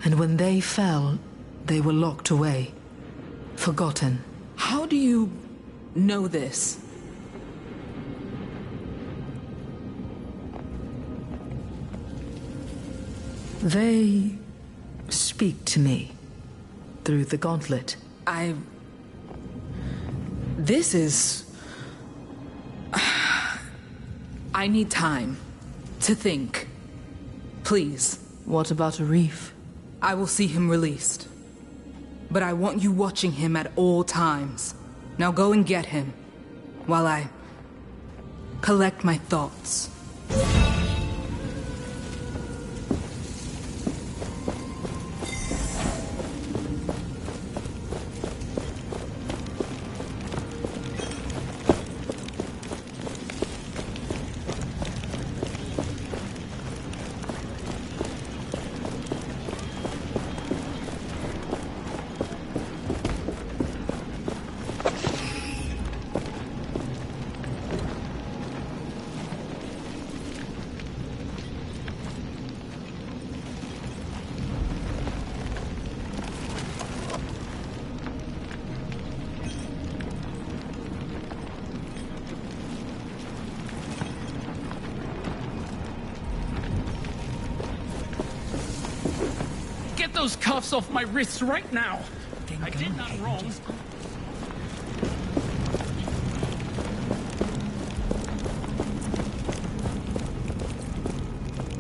and when they fell, they were locked away, forgotten. How do you know this? They speak to me through the Gauntlet. This is... I need time to think. Please. What about Arif? I will see him released. But I want you watching him at all times. Now go and get him, while I collect my thoughts. Get those cuffs off my wrists right now! I did not wrong.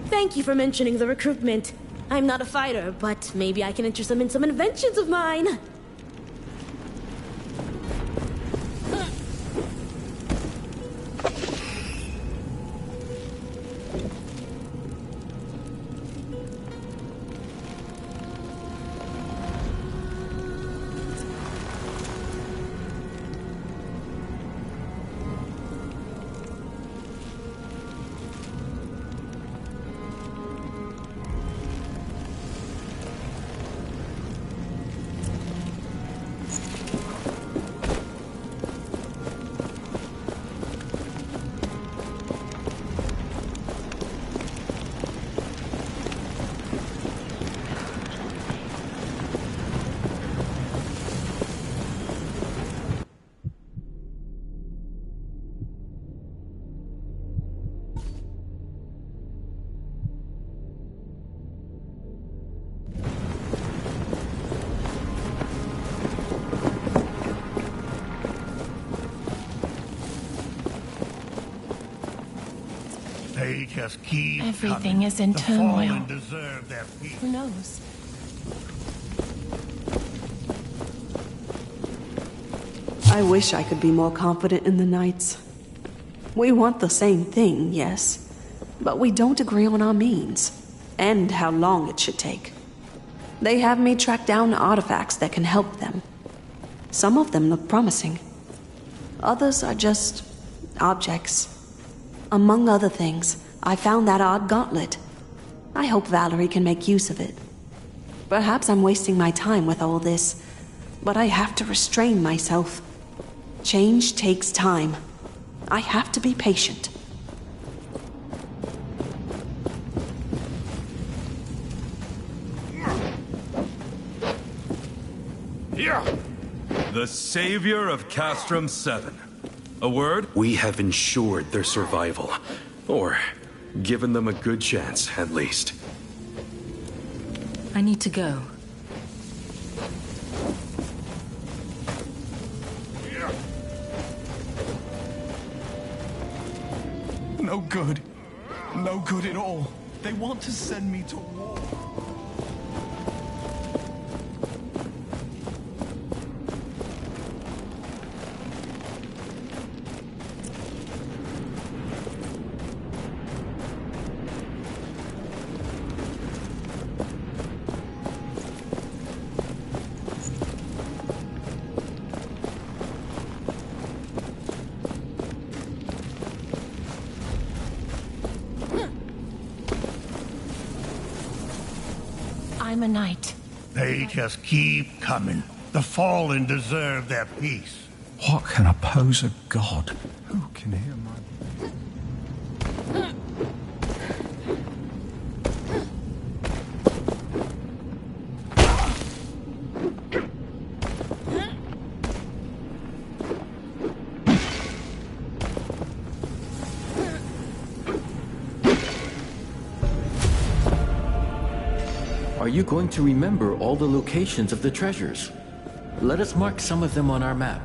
Thank you for mentioning the recruitment. I'm not a fighter, but maybe I can interest them in some inventions of mine. They just keep Everything coming. is in The turmoil. fallen deserve their fate. Who knows? I wish I could be more confident in the Knights. We want the same thing, yes, but we don't agree on our means, and how long it should take. They have me track down artifacts that can help them. Some of them look promising. Others are just objects. Among other things, I found that odd gauntlet. I hope Valerie can make use of it. Perhaps I'm wasting my time with all this, but I have to restrain myself. Change takes time. I have to be patient. Here! The savior of Castrum 7. A word? We have ensured their survival. Or Given them a good chance, at least. I need to go. No good. No good at all. They want to send me to war. I'm a knight. They just keep coming. The fallen deserve their peace. What can oppose a god? Who can hear my... Are you going to remember all the locations of the treasures? Let us mark some of them on our map.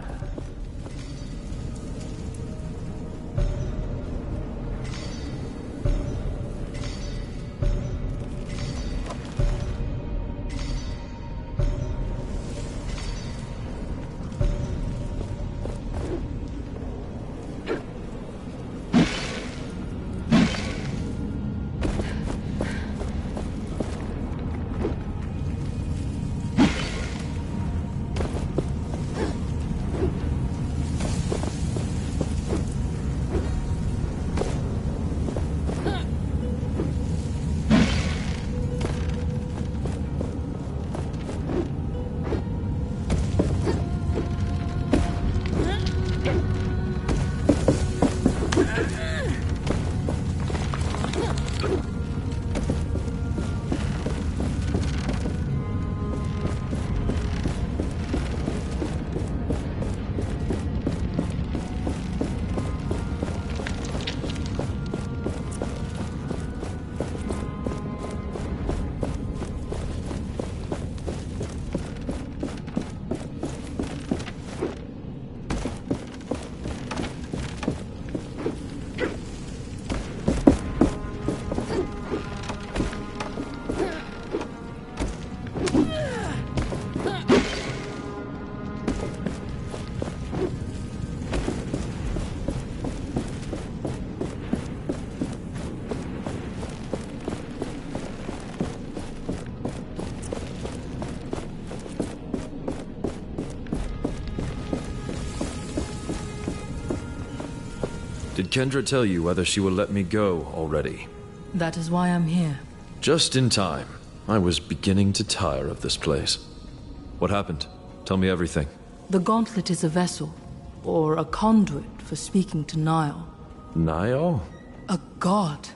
Did Kendra tell you whether she will let me go already? That is why I'm here. Just in time. I was beginning to tire of this place. What happened? Tell me everything. The gauntlet is a vessel, or a conduit for speaking to Niall. Niall? A god.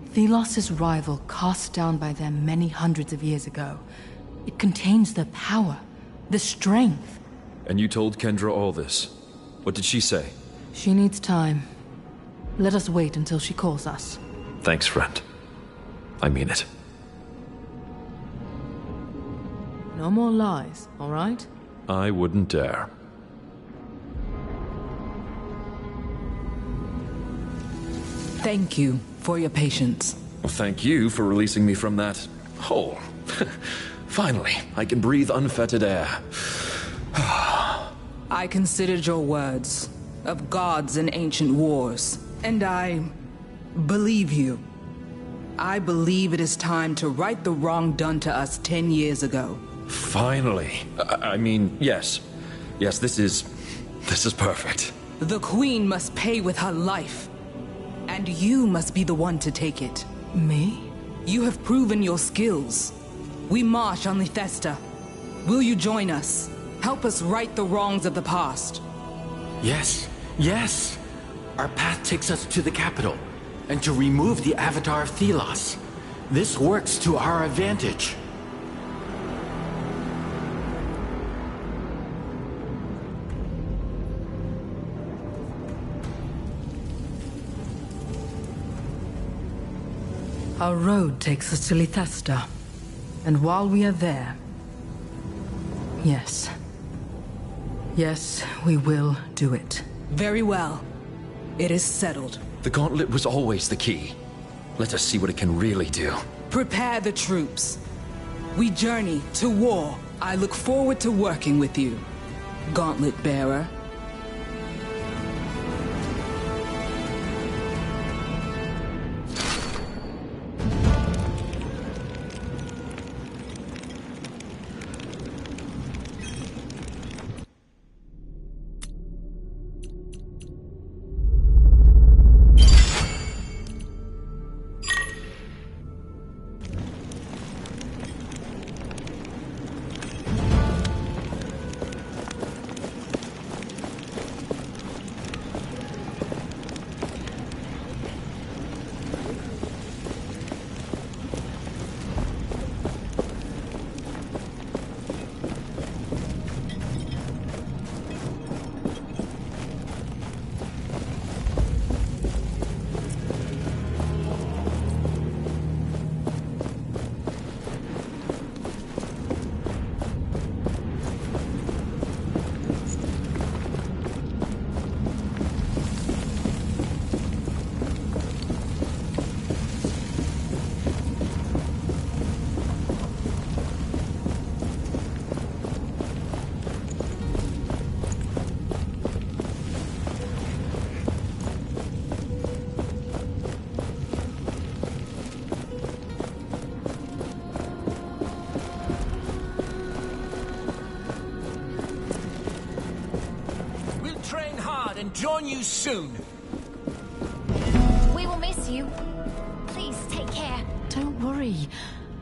Thelos' rival cast down by them many hundreds of years ago. It contains the power, the strength. And you told Kendra all this. What did she say? She needs time. Let us wait until she calls us. Thanks, friend. I mean it. No more lies, all right? I wouldn't dare. Thank you for your patience. Well, thank you for releasing me from that hole. Finally, I can breathe unfettered air. I considered your words of gods and ancient wars, and I believe you. I believe it is time to right the wrong done to us 10 years ago. Finally. I mean, yes. Yes, this is perfect. The Queen must pay with her life. And you must be the one to take it. Me? You have proven your skills. We march on Lethesta. Will you join us? Help us right the wrongs of the past. Yes, yes! Our path takes us to the capital, and to remove the Avatar of Thelos. This works to our advantage. Our road takes us to Lithesta. And while we are there... Yes. Yes, we will do it. Very well. It is settled. The gauntlet was always the key. Let us see what it can really do. Prepare the troops. We journey to war. I look forward to working with you, Gauntlet Bearer. Join you soon. We will miss you. Please take care. Don't worry.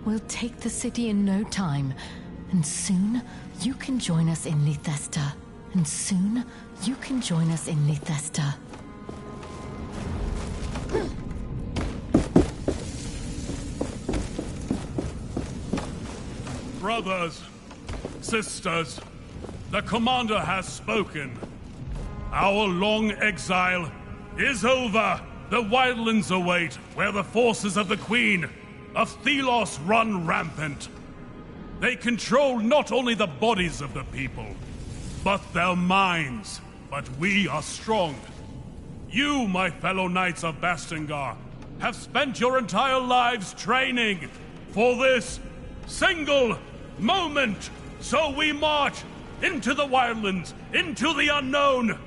We'll take the city in no time. And soon, you can join us in Lithesta. And soon, you can join us in Lithesta. Brothers, sisters, the commander has spoken. Our long exile is over. The wildlands await, where the forces of the Queen of Thelos run rampant. They control not only the bodies of the people, but their minds. But we are strong. You, my fellow knights of Bastingar, have spent your entire lives training for this single moment. So we march into the wildlands, into the unknown.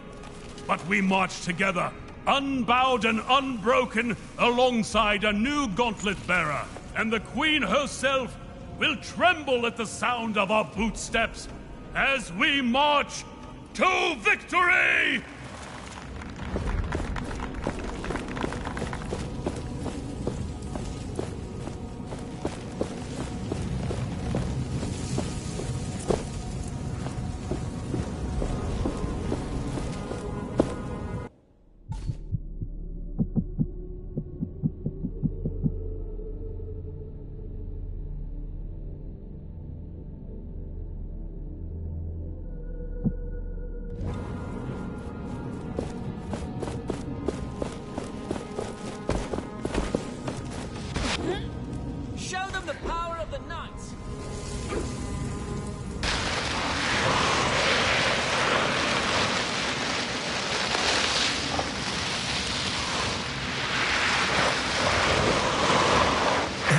But we march together, unbowed and unbroken, alongside a new gauntlet bearer. And the Queen herself will tremble at the sound of our footsteps as we march to victory!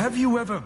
Have you ever...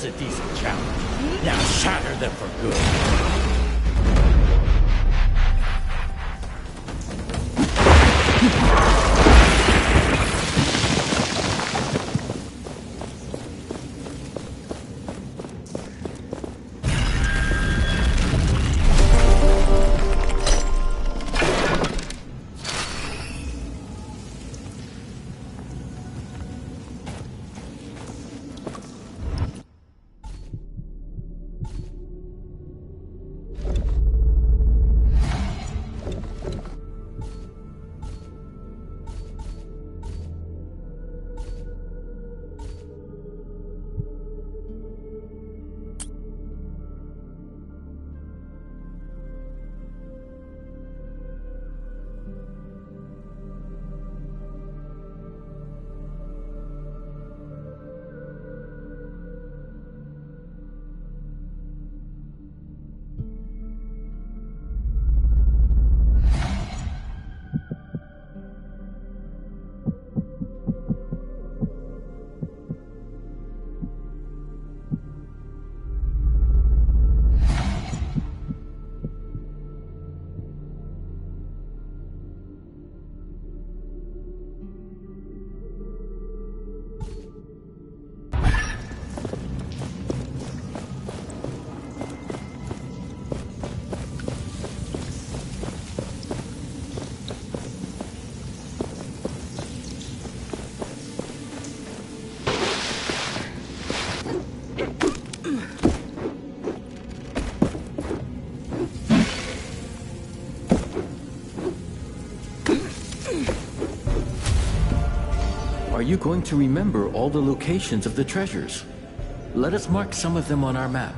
a decent challenge. Now shatter them for good. Are you going to remember all the locations of the treasures? Let us mark some of them on our map.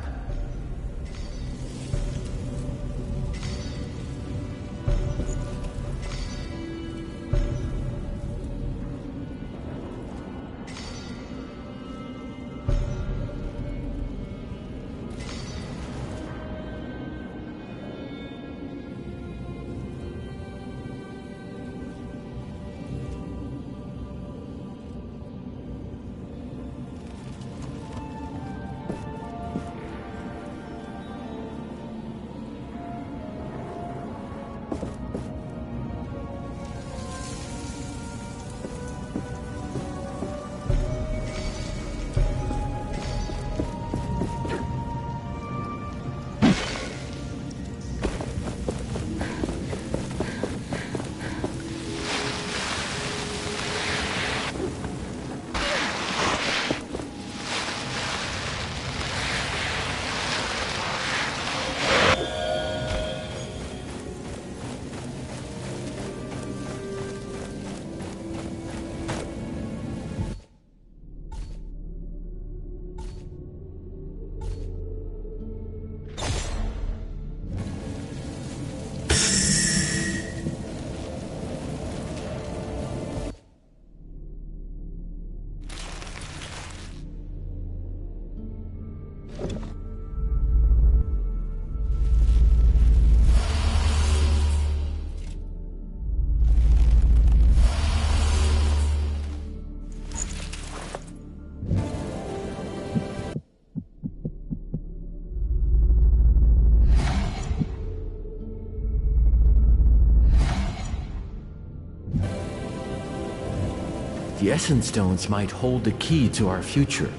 The Essence Stones might hold the key to our future.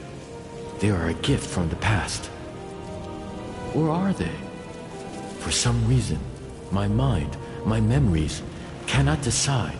They are a gift from the past. Or are they? For some reason, my mind, my memories, cannot decide.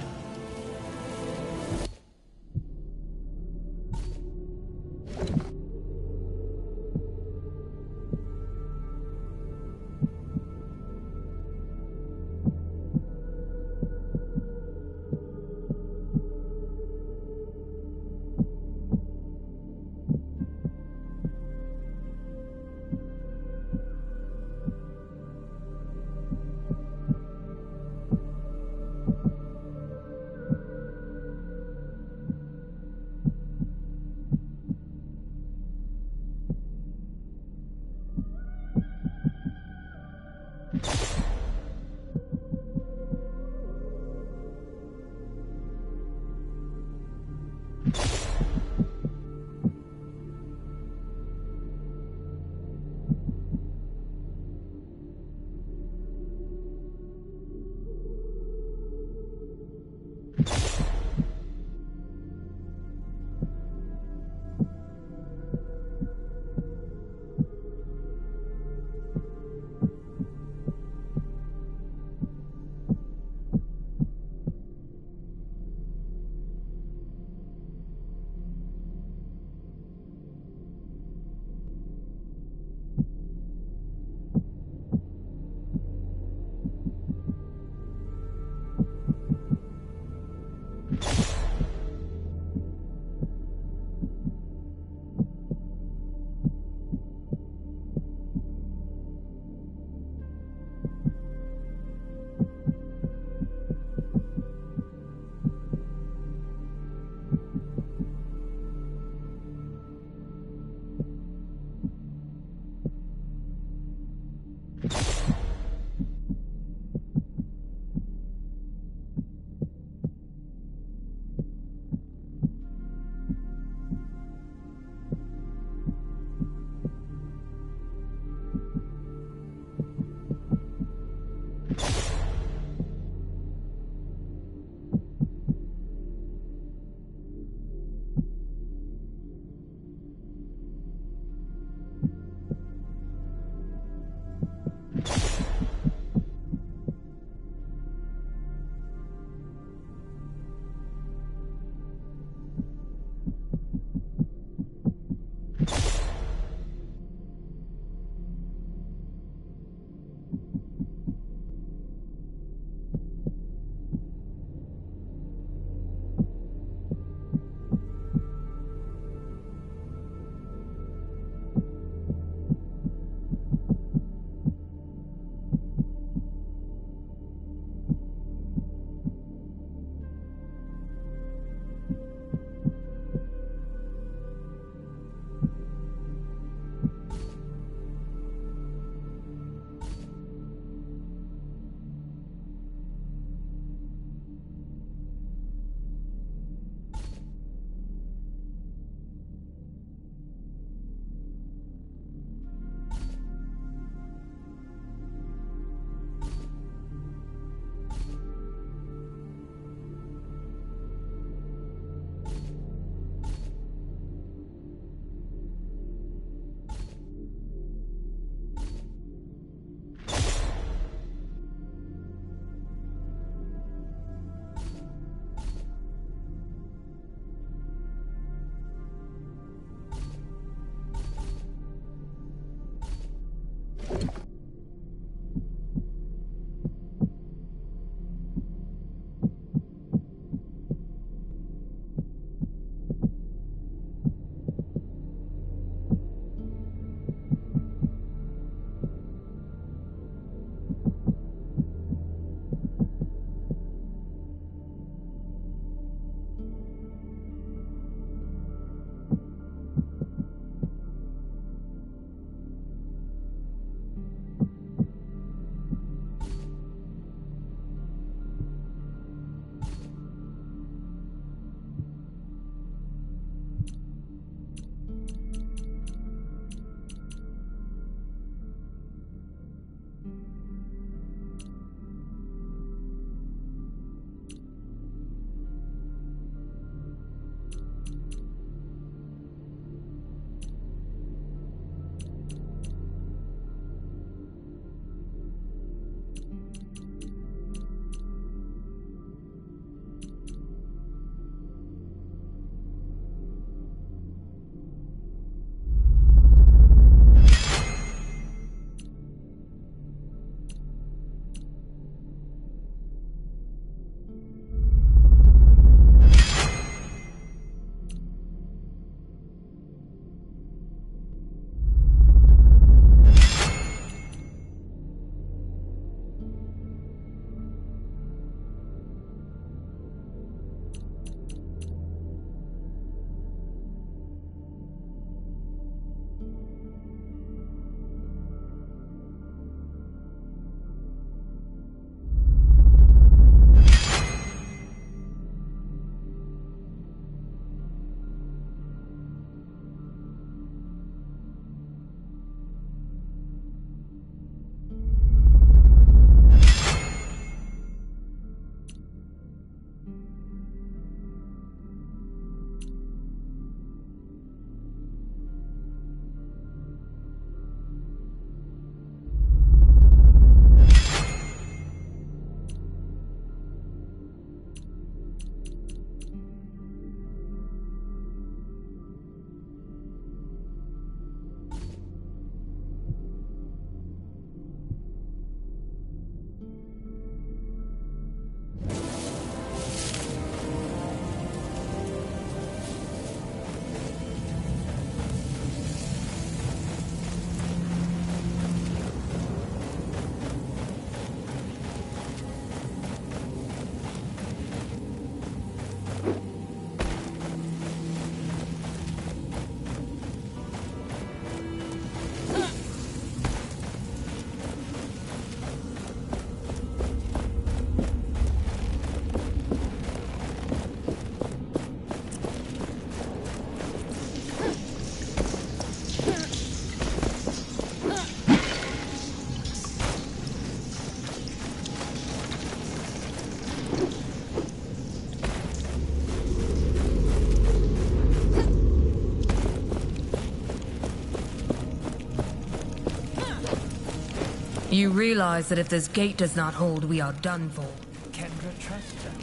You realize that if this gate does not hold, we are done for. Kendra trusts us.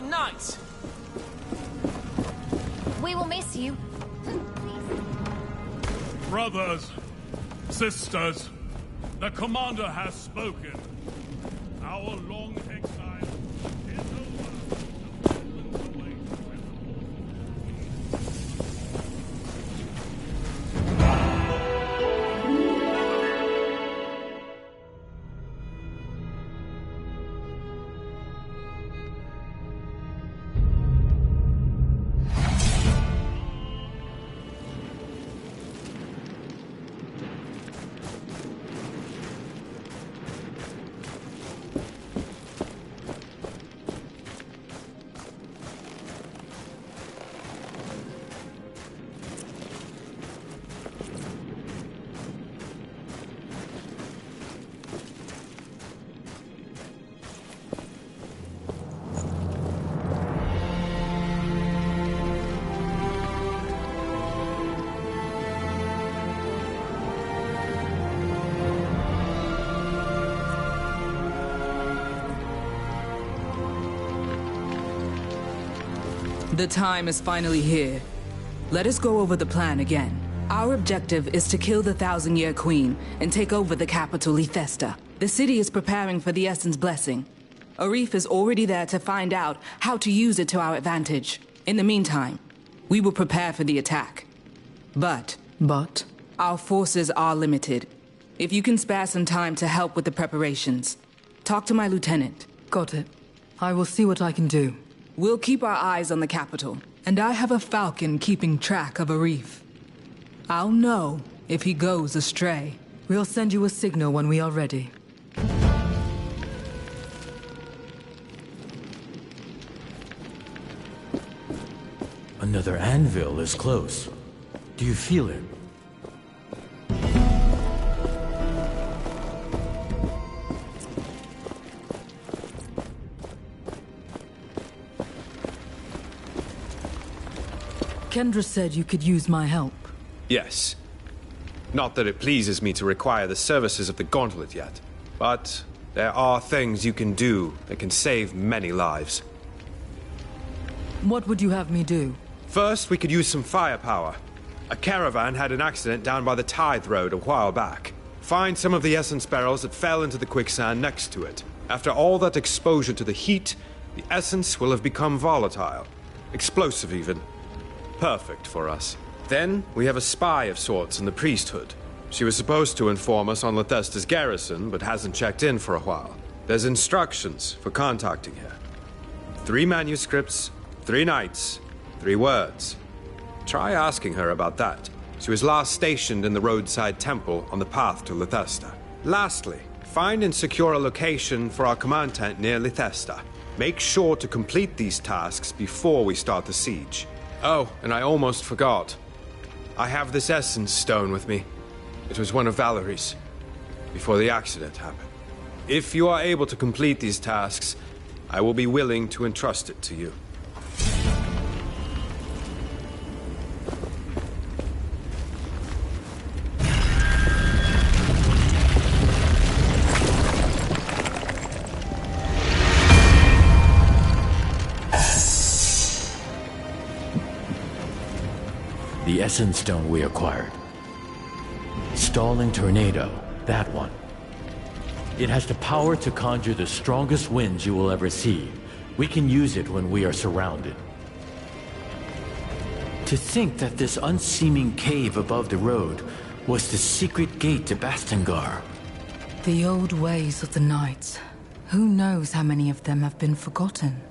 Knights! We will miss you. Brothers, sisters, the commander has spoken. Our long exile is over. The time is finally here. Let us go over the plan again. Our objective is to kill the Thousand-Year Queen and take over the capital, Lethesta. The city is preparing for the Essence Blessing. Arif is already there to find out how to use it to our advantage. In the meantime, we will prepare for the attack. But? Our forces are limited. If you can spare some time to help with the preparations, talk to my lieutenant. Got it. I will see what I can do. We'll keep our eyes on the capital, and I have a falcon keeping track of Arif. I'll know if he goes astray. We'll send you a signal when we are ready. Another anvil is close. Do you feel it? Kendra said you could use my help. Yes. Not that it pleases me to require the services of the Gauntlet yet, but there are things you can do that can save many lives. What would you have me do? First, we could use some firepower. A caravan had an accident down by the Tithe Road a while back. Find some of the essence barrels that fell into the quicksand next to it. After all that exposure to the heat, the essence will have become volatile. Explosive, even. Perfect for us. Then, we have a spy of sorts in the priesthood. She was supposed to inform us on Lethesta's garrison, but hasn't checked in for a while. There's instructions for contacting her. 3 manuscripts, 3 nights, 3 words. Try asking her about that. She was last stationed in the roadside temple on the path to Lethesta. Lastly, find and secure a location for our command tent near Lethesta. Make sure to complete these tasks before we start the siege. Oh, and I almost forgot. I have this essence stone with me. It was one of Valerie's, before the accident happened. If you are able to complete these tasks, I will be willing to entrust it to you. Essence Stone we acquired. Stalling Tornado, that one. It has the power to conjure the strongest winds you will ever see. We can use it when we are surrounded. To think that this unseeming cave above the road was the secret gate to Bastengar. The old ways of the Knights. Who knows how many of them have been forgotten?